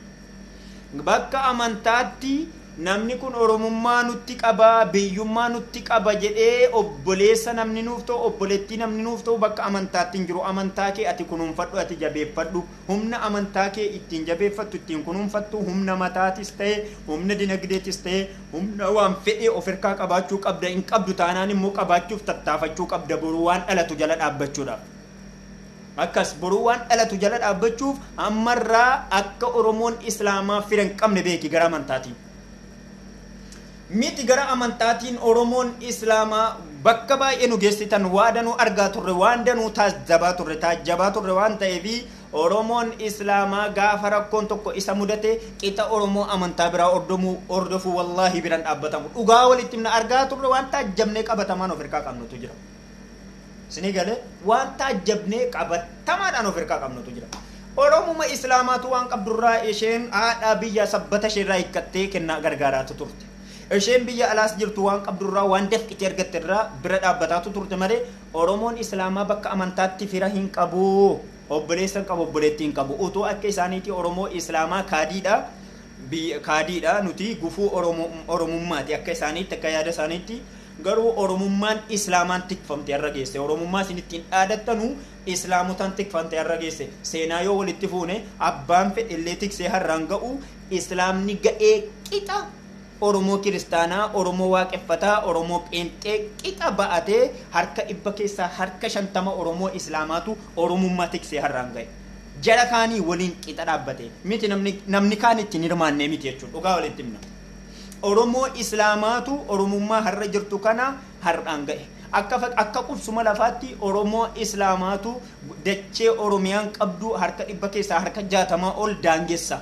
Bakka amantaatti namni kun Oromummaa nutti qaba biyyummaa nutti qaba jedhee obboleessa namni nuuf ta'u obboleettii namni nuuf ta'u bakka amantaatti hin jiru. Amantaa kee ati kunuunfadhu ati jabeeffadhu. Humna amantaa kee ittiin jabeeffattu ittiin kunuunfattu humna mataatis ta'e humna dinagdeetis ta'e humna waan fedhee of hirkaa qabaachuu qabda. Hin qabdu taanaan immoo qabaachuuf tattaafachuu qabda boruu waan dhalatu jala dhaabbachuudhaaf. Akkas boruu waan dhalatu jala dhaabbachuuf ammarraa akka Oromoon Islaamaa fira hin qabne beeki gara amantaatiin. Miti gara amantaatiin Oromoon Islaamaa bakka baay'ee nu geessitan waa danuu argaa turre waan danuu taajjabaa turre waan ta'eefi Oromoon Islaamaa gaafa rakkoon tokko isa mudate qixa Oromoo amantaa biraa ordofuu wallaahi biran dhaabbatamu dhugaa walitti himna argaa turre waan taajjabnee qabatamaan of hirkaa qabnutu jira. Isinii galee waan taajjabnee qabatamaadhaan of hirkaa qabnutu jira. Oromuma Islaamaatu waan qabdurraa isheen haadha biyya sabbata isheerraa hiikkattee kennaa gargaaraatu turte. Isheen biyya alaas jirtu waan qabdurraa waan dafqitee argatterraa bira dhaabbataatu turte malee Oromoon Islaamaa bakka amantaatti fira hin qabu. Obboleessa hin qabu obboleettii hin qabu. Utoo akka isaaniitii Oromoo Islaamaa kaadiidha nuti gufuu Oromummaati akka isaaniitti akka yaada isaaniitti garuu Oromummaan Islaamaan tikfamte har'a geesse. Oromummaa isin ittiin dhaadattanu Islaamotaan tikfamte har'a geesse. Seenaa yoo walitti fuune abbaan fedhillee tiksee har'aan ga'u Islaamni ga'ee qixa Oromoo kiristaanaa, Oromoo waaqeffataa, Oromoo pheenxee qixa ba'atee harka 100 keessaa harka 50 Oromoo Islaamaatu Oromummaa tiksee har'aan ga'e. jara kaanii waliin qixa dhaabbate miti namni kaan ittiin hirmaannee miti jechuudha dhugaa walitti himna. Oromoo Islaamaatu Oromummaa har'a jirtu kana har'aan ga'e. Akka qubsuma lafaatti Oromoo Islaamaatu dachee Oromiyaan qabdu harka 100 keessaa harka 60 ol daangessa.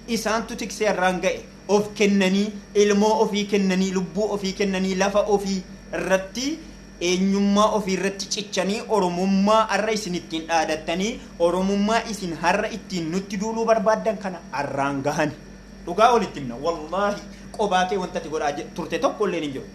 Isaantu tiksee irraan ga'e of kennanii ilmoo ofii kennanii lubbuu ofii kennanii lafa ofii irratti eenyummaa ofii irratti cichanii Oromummaa har'a isin ittiin dhaadattanii Oromummaa isin har'a ittiin nutti duuluu barbaaddan kana har'aan gahan. Dhugaa walitti himna wallaahi qobaatee wanta ati godhaa turte tokko illee hin jiru.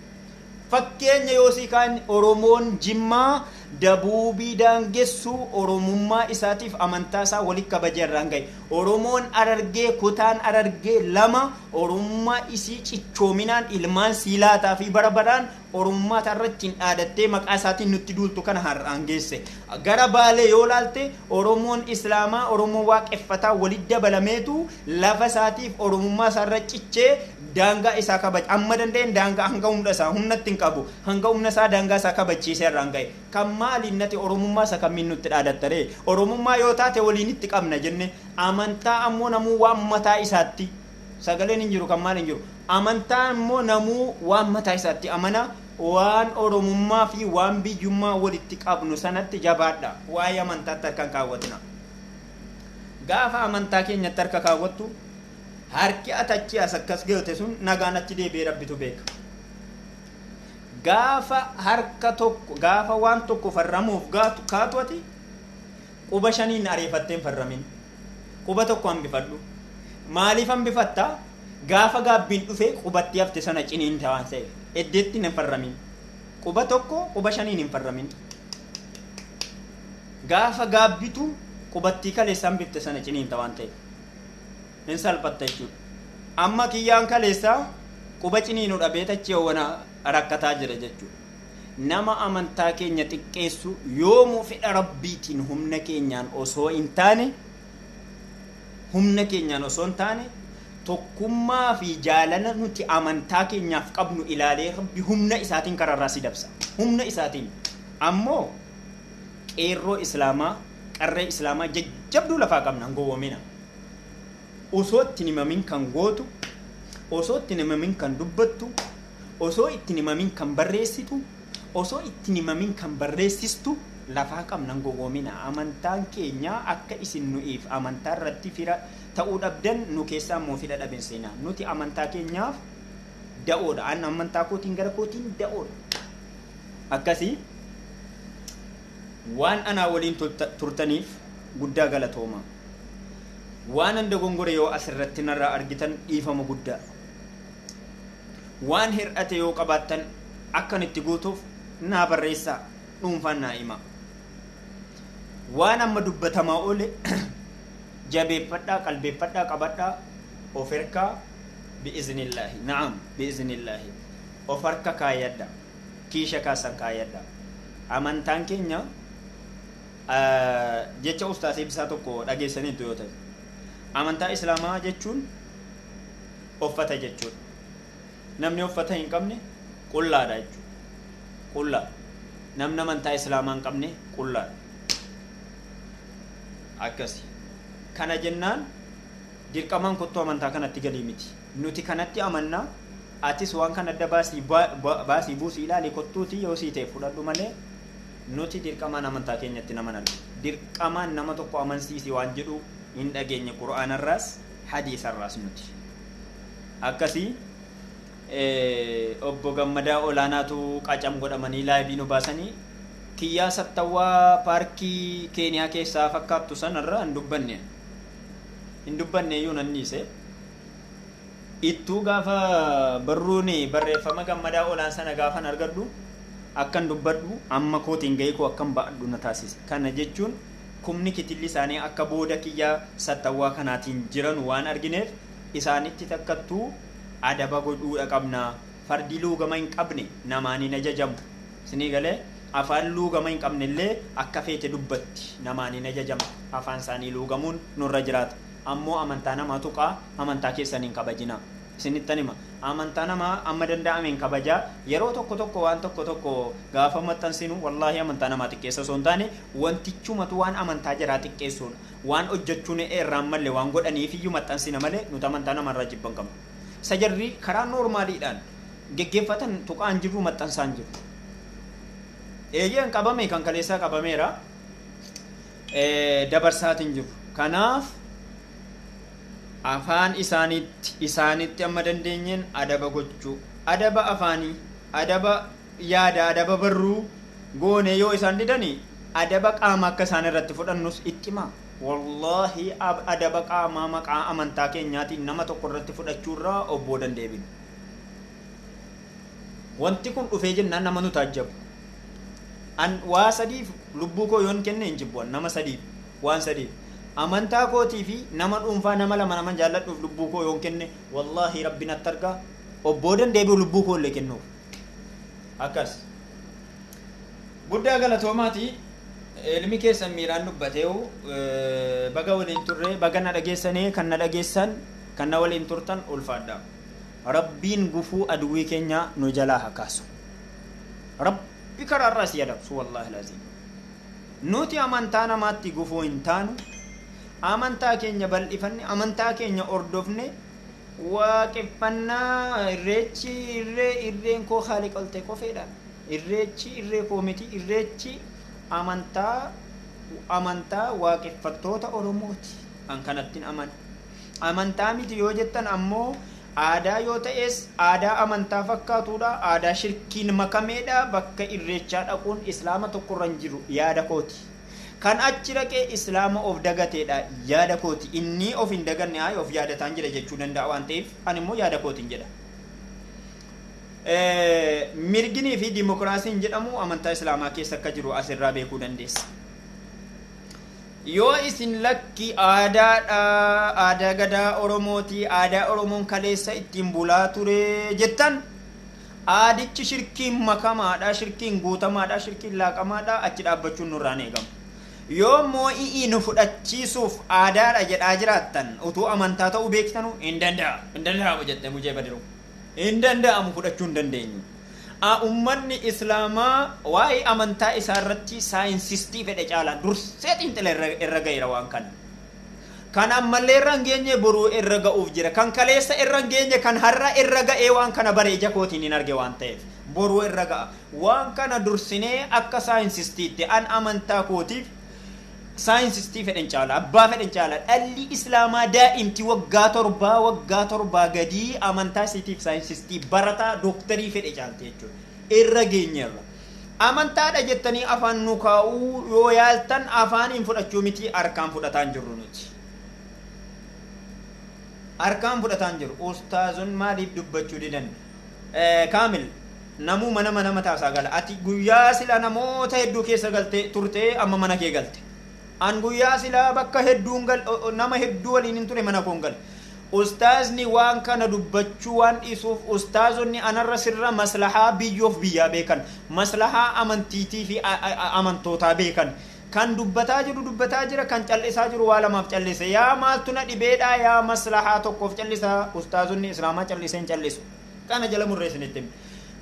Fakkeenya yoosii kaan Oromoon Jimmaa dabuubii daangessu Oromummaa isaatiif amantaa isaa walitti kabajee irraan ga'e. Oromoon Arargee kutaan Arargee lama Oromummaa isii cichoominaan ilmaan Siilaataa fi Barabaraan Oromummaa irratti dhaadattee maqaa isaatiin nutti duultu kana har'aan geesse. Gara Baalee yoo laalte Oromoon Islaamaa Oromoo waaqeffataa walitti dabalameetu lafa isaatiif Oromummaa isaarra cichee daangaa isaa kabaj amma dandeen daangaa hanga humna isaa humnatti hin qabu hanga humna isaa daangaa isaa kabachiisee irraan ga'e. Kan maaliin nati Oromummaa isa kamiin nutti dhaadattare Oromummaa yoo taate waliin itti qabna jenne amantaa ammoo namuu waan mataa isaatti sagaleen hin jiru kan maal hin jiru amantaa ammoo namuu waan mataa isaatti amana waan Oromummaa fi waan biyyummaa walitti qabnu sanatti jabaadha waa'ee amantaatti harkaan kaawwatina. Gaafa amantaa keenyatti harka kaawwattu harki atachi as akkas geete sun nagaan achi deebi'ee rabbitu beeka. Gaafa harka tokko gaafa waan tokko farramuuf kaatu ati quba shaniin areeffatteen farramin quba tokko hambifadhu maaliif hambifatta gaafa gaabbiin dhufee qubatti hafte sana ciniin ta'an ta'e eddeetti hin farramin quba tokko quba shaniin hin farramin gaafa gaabbitu qubattii kaleessa hambifte sana ciniin ta'an ta'e hin salphatta jechuudha. Amma kiyyaan kaleessa quba ciniinuu dhabee tacheewwana rakkataa jira jechuudha. Nama amantaa keenya xiqqeessu yoomuu fedha rabbiitiin humna keenyaan osoo hin taane tokkummaa fi jaalala nuti amantaa keenyaaf qabnu ilaalee rabbi humna isaatiin kararraa si dabsa. Humna isaatiin ammoo qeerroo islaamaa qarree islaamaa jajjabduu lafaa qabna gowwoomina. Osoo itti himamin kan gootu osoo itti himamin kan dubbattu osoo itti himamin kan barreessitu osoo itti himamin kan barreessistu lafaa qabnan gowwoomina. Amantaan keenya akka isin nu'iif amantaa irratti fira ta'uu dhabdan nu keessaa immoo fira dhaben seenaa nuti amantaa keenyaaf da'oodha. An amantaa kootiin gara kootiin da'oodha. Akkasii waan anaa waliin turtaniif guddaa galatooma. Waan anda gongore yoo asirratti narraa argitan dhiifama guddaa. Waan hir'ate yoo qabaattan akkan itti guutuuf naa barreessaa dhuunfaan naa hima. Waan amma dubbatamaa oole jabeeffadhaa qalbeeffadhaa qabadhaa of harkaa bi'iznillaahi na'am bi'iznillaahi of harka kaayyadha kiisha kaasan kaayyadha. Amantaan keenya jecha ustaasii bisaa tokko dhageessaniitu yoo ta'e amantaa islaamaa jechuun uffata jechuudha. Namni uffata hin qabne qullaadha jechuudha. Qullaa namni amantaa islaamaa hin qabne qullaadha. Akkasi kana jennaan dirqamaan kottu amantaa kanatti galii miti. Nuti kanatti amannaa atis waan kana adda baasii buusii ilaali kottuuti yoo sii ta'e fudhadhu malee nuti dirqamaan amantaa keenyatti nama nallu. Dirqamaan nama tokko amansiisi waan jedhu hin dhageenye qura'aanarraas hadiisarraas nuti. Akkasii obbo Gammadaa Olaanaatu qacam godhamanii laayivii nu baasanii kiyyaa sattawwaa paarkii Keeniyaa keessaa fakkaattu sanarra hin dubbanne iyyuu nan dhiise. Ittuu gaafa barruun barreeffama Gammadaa Olaan sana gaafan argadhu akkan dubbadhu amma kootiin ga'ee koo akkan ba'adhu na taasise. Kana jechuun kumni kitilli isaanii akka booda kiyyaa sattawwaa kanaatiin jiran waan argineef isaanitti takkattuu adaba godhuudha qabna. Fardi luugama hin qabne namaan hin ajajamu. Isinii galee afaan luugama hin qabne illee akka feete dubbatti namaan hin ajajamu. Afaan isaanii luugamuun nurra jiraata. Ammoo amantaa namaa tuqaa amantaa keessan hin kabajina. isinittan hima amantaa namaa amma danda'ameen kabajaa yeroo tokko waan tokko gaafa maxxansinu wallaahi amantaa namaa xiqqeessa osoo hin taane wantichumatu waan amantaa jaraa xiqqeessuudha waan hojjechuun irraan malee waan godhaniif iyyuu maxxansina malee nuti amantaa namarraa jibban qabna sajarri karaa normaaliidhaan geggeeffatan tuqaan jiru maxxansaan jiru eeyyeen qabame kan kaleessaa qabameera dabarsaatiin jiru kanaaf afaan isaanitti amma dandeenyeen adaba gochuu adaba afaanii adaba yaada adaba barruu goone yoo isaan didanii adaba qaama akka isaan irratti fudhannus ittima wallahi adaba qaamaa maqaa amantaa keenyaatiin nama tokko irratti fudhachuurraa obboo dandeebinu wanti kun dhufee jennaan nama nu taajjabu an waa sadiif lubbuu koo yoon kenne hin jibbuan nama sadiif waan sadiif amantaa kootii fi nama dhuunfaa nama lama nama jaalladhuuf lubbuu koo yoon kenne wallaahi rabbiin atti argaa obboo dandeebi'u lubbuu koo illee kennuuf akkas guddaa galatoomaati ilmi keessan miiraan dubbateewu baga waliin turre baga na dhageessanii kan na dhageessan kan na waliin turtan ulfaadha rabbiin gufuu aduwwii keenya nu jalaa hakaasu rabbi karaarraa si adabsu wallaahi laziim nuti amantaa namaatti gufuu hin taanu amantaa keenya bal'ifanne amantaa keenya ordofne waaqeffannaa irreechi irreen koo haali qolte qofeedhaan irreechi irree koo miti irreechi amantaa waaqeffattoota oromooti an kanattiin amantaa miti yoo jettan ammoo aadaa yoo ta'es aadaa amantaa fakkaatuudha aadaa shirkiin makameedha bakka irreechaa dhaquun islaama tokkorra hin jiru yaada kooti kan achi dhaqee islaama of dagateedha yaada kooti inni of hin daganne of yaadataan jira jechuu danda'a waan ta'eef ani immoo yaada kootiin jedha mirginii fi dimokiraasiin jedhamu amantaa islaamaa keessa akka jiru asirraa beekuu dandeessa yoo isin lakki aadaa gadaa oromooti aadaa oromoon kaleessa ittiin bulaa ture jettan aadichi shirkiin makamaadha shirkiin guutamaadha shirkiin laaqamaadha achi dhaabbachuun nurraan eegamu yoo moo'ii nu fudhachiisuuf aadaadha jedhaa jiraattan utuu amantaa ta'uu beektanu hin danda'amu jette mujee badiru hin danda'amu fudhachuu hin dandeenyu ummanni islaamaa waa'ee amantaa isaa irratti saayinsistii fedhe caalaa dursee xiinxala irra ga'eera waan kana kan ammallee irra hin geenye boruu irra ga'uuf jira kan kaleessa irra hin geenye kan har'a irra ga'ee waan kana bareeja kootiin hin arge waan ta'eef boruu irra ga'a waan kana dursinee akka saayinsistiitti an amantaa kootiif saayinsistii fedhen caala abbaa fedhen caala dhalli islaamaa daa'imti waggaa torbaa gadii amantaa isiitiif saayinsistii barataa dooktarii fedhe caalte jechuudha irra geenyerra amantaadha jettanii afaan nu kaa'uu yoo yaaltan afaaniin fudhachuu miti harkaan fudhataan jirru nuti harkaan fudhataan jiru ustaazon maaliif dubbachuu didan kaamil namuu mana mataasaa gala ati guyyaa sila namoota hedduu keessa galte turte amma mana kee galte an guyyaa silaa bakka hedduun nama hedduu waliin hin ture mana koon gal ustaazni waan kana dubbachuu waan dhiisuuf ustaazonni anarra sirra maslahaa biyyoof biyyaa beekan maslahaa amantiitii fi amantootaa beekan kan dubbataa jira kan callisaa jiru waa lamaaf callise yaa maaltu na dhibeedha yaa maslahaa tokkoof callisaa ustaazonni islaamaa calliseen callisu kana jala murreessinitti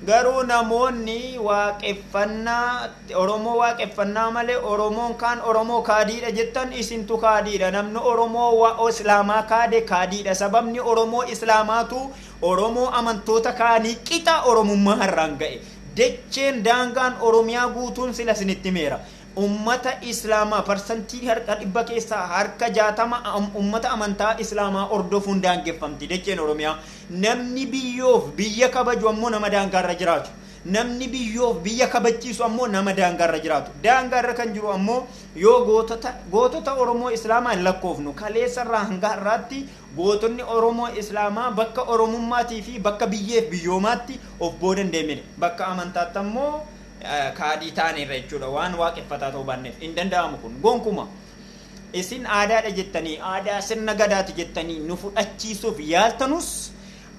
garuu namoonni waaqeffannaa oromoo waaqeffannaa malee oromoon kaan oromoo kaadiidha jettan isintu kaadiidha namni oromoo islaamaa kaadiidha sababni oromoo islaamaatu oromoo amantoota kaanii qixa oromummaa harraan ga'e decheen daangaan oromiyaa guutuun sila sinitti meera ummata islaamaa parsantii harka 100 keessaa harka 60 ummata amantaa islaamaa ordofuun daangeffamti decheen oromiyaa namni biyyoof biyya kabaju ammoo nama daangaarra jiraatu namni biyyoof biyya kabachiisu ammoo nama daangaarra jiraatu daangaarra kan jiru ammoo yoo gootota oromoo islaamaa hin lakkoofnu kaleessarraa hanga har'aatti gootonni oromoo islaamaa bakka oromummaatii fi bakka biyyeef biyyoomaatti of boodan deemine bakka amantaatti ammoo kaadii taaneerra jechuudha waan waaqeffataa ta'uu baanneef hin danda'amu kun gonkuma isin aadaadha jettanii aadaa sirna gadaati jettanii nu fudhachiisuuf yaaltanus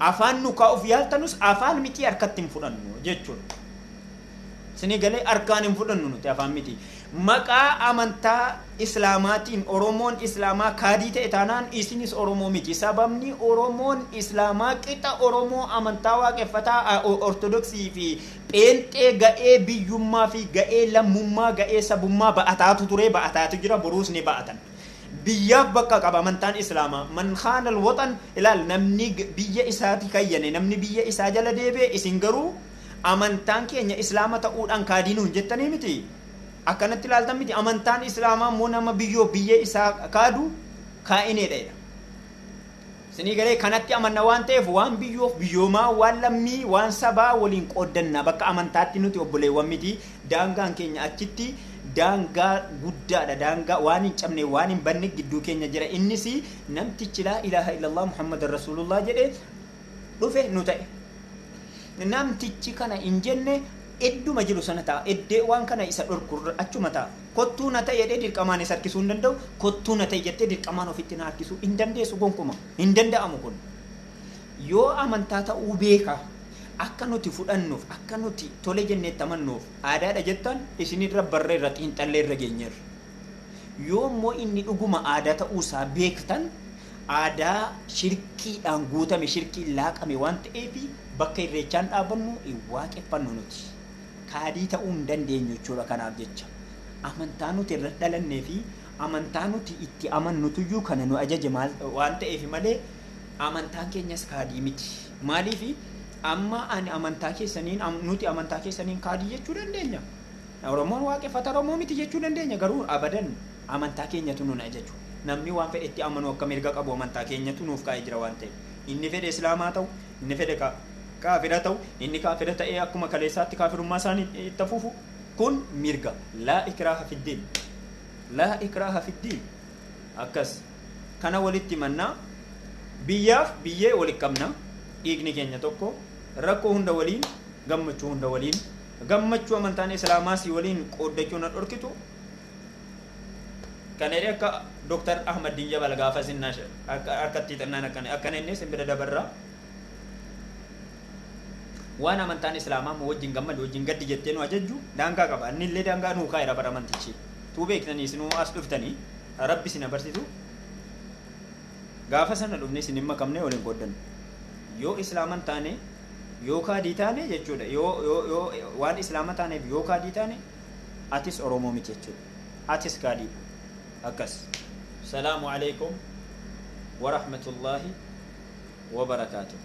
afaan nu kaa'uuf yaaltanus afaan miti harkatti hin fudhannu jechuudha isinii galee harkaan hin fudhannu nuti afaan miti maqaa amantaa islaamaatiin oromoon islaamaa kaadii ta'e taanaan isinis oromoo miti. Sababni oromoon islaamaa qixa oromoo amantaa waaqeffataa ortodoksii fi pheenxee ga'ee biyyummaa fi ga'ee lammummaa ga'ee sabummaa ba'ataatu ture, ba'ataatu jira, boruus ni ba'atan. biyyaaf bakka qaba amantaan islaamaa. Man khaanal waxan ilaal, namni biyya isaati kayyane, namni biyya isaa jala deebi'e. Isin garuu amantaan keenya islaama ta'uudhaan kaadiinuun jettanii miti, akkanatti ilaaltan miti. Amantaan islaamaa immoo nama biyya isaa kaadu kaa'ineedha. Isinii galee kanatti amanna waan ta'eef waan biyyoof biyyoomaa, waan lammii, waan sabaa waliin qooddanna. Bakka amantaatti nuti obboleewwan miti. Daangaan keenya achitti daangaa guddaadha. Daangaa waan hin cabne waan hin banne gidduu keenya jira. Innis namtichi laa ilaaha illallah muhammadan rasulullah jedhee dhufe nu ta'e. Namtichi kana hin jenne edduma jiru sana ta'a. Eddee waan kana isa dhorkurra achuma ta'a. Kottuu na ta'e jedhee dirqamaan isa harkisuu hin danda'u. Kottuu na ta'e jettee dirqamaan ofitti na harkisuu hin dandeessu. Gonkuma hin danda'amu kun. Yoo amantaa ta'uu beeka, akka nuti fudhannuuf, akka nuti tole jenneetti amannuuf aadaadha jettan isinirra barreerra xiinxalleerra geenyeerra. Yoo immoo inni dhuguma aadaa ta'uusaa beektan, aadaa shirkiidhaan guutame, shirkiin laaqame waan ta'eef bakka irreechaan dhaabannu waaqeffannu nuti. Kaadii ta'uu hin dandeenyu jechuudha. Kanaaf jecha amantaa nuti irra dhalannee fi amantaa nuti itti amannutuyyuu kana nu ajaje waan ta'eef malee amantaan keenyas kaadii miti. Maaliif amma ani amantaa keessaniin nuti amantaa keessaniin kaadii jechuu dandeenya. Oromoon waaqeffata Oromoo miti jechuu dandeenya. Garuu abadan amantaa keenyatu nu ajaju. Namni waan fedhetti amanu akka mirga qabu amantaa keenyatu nuuf kaa'ee jira waan ta'eef. Inni fedhe islaamaa ta'u, inni fedhe kaafira ta'u, inni kaafira ta'ee akkuma kaleessaatti kaafirummaa isaanii itti fufu kun mirga. Laa ikraaha fiddiin, laa ikraaha fiddiin. Akkas kana walitti mannaa biyyaaf biyyee walitti qabna. Dhiigni keenya tokko, rakkoo hunda waliin, gammachuu hunda waliin. Gammachuu amantaan islaamaas waliin qooddachuu na dhorkitu. Kan jedhe akka Dr. Ahmad Jabal gaafa sinnaa harkatti xannaan akkana inni simbira dabarraa. Waan amantaan islaamaa wajjin gammadu wajjin gaddi jettee nu ajajju daangaa qaba. Inni illee daangaa nuu kaa'eera bara amantichi. Tuu beektanii isinuu as dhuftanii rabbi isin barsiisu. Gaafa sana dhufne isin hin makamne waliin qooddannu. Yoo islaaman taane yoo kaadii taane jechuudha. Yoo waan islaama taaneef yoo kaadii taane atis Oromoo miti jechuudha. Atis kaadii. Akkas. Salaamu alaikum wa rahmatullahi wa barakaatuh.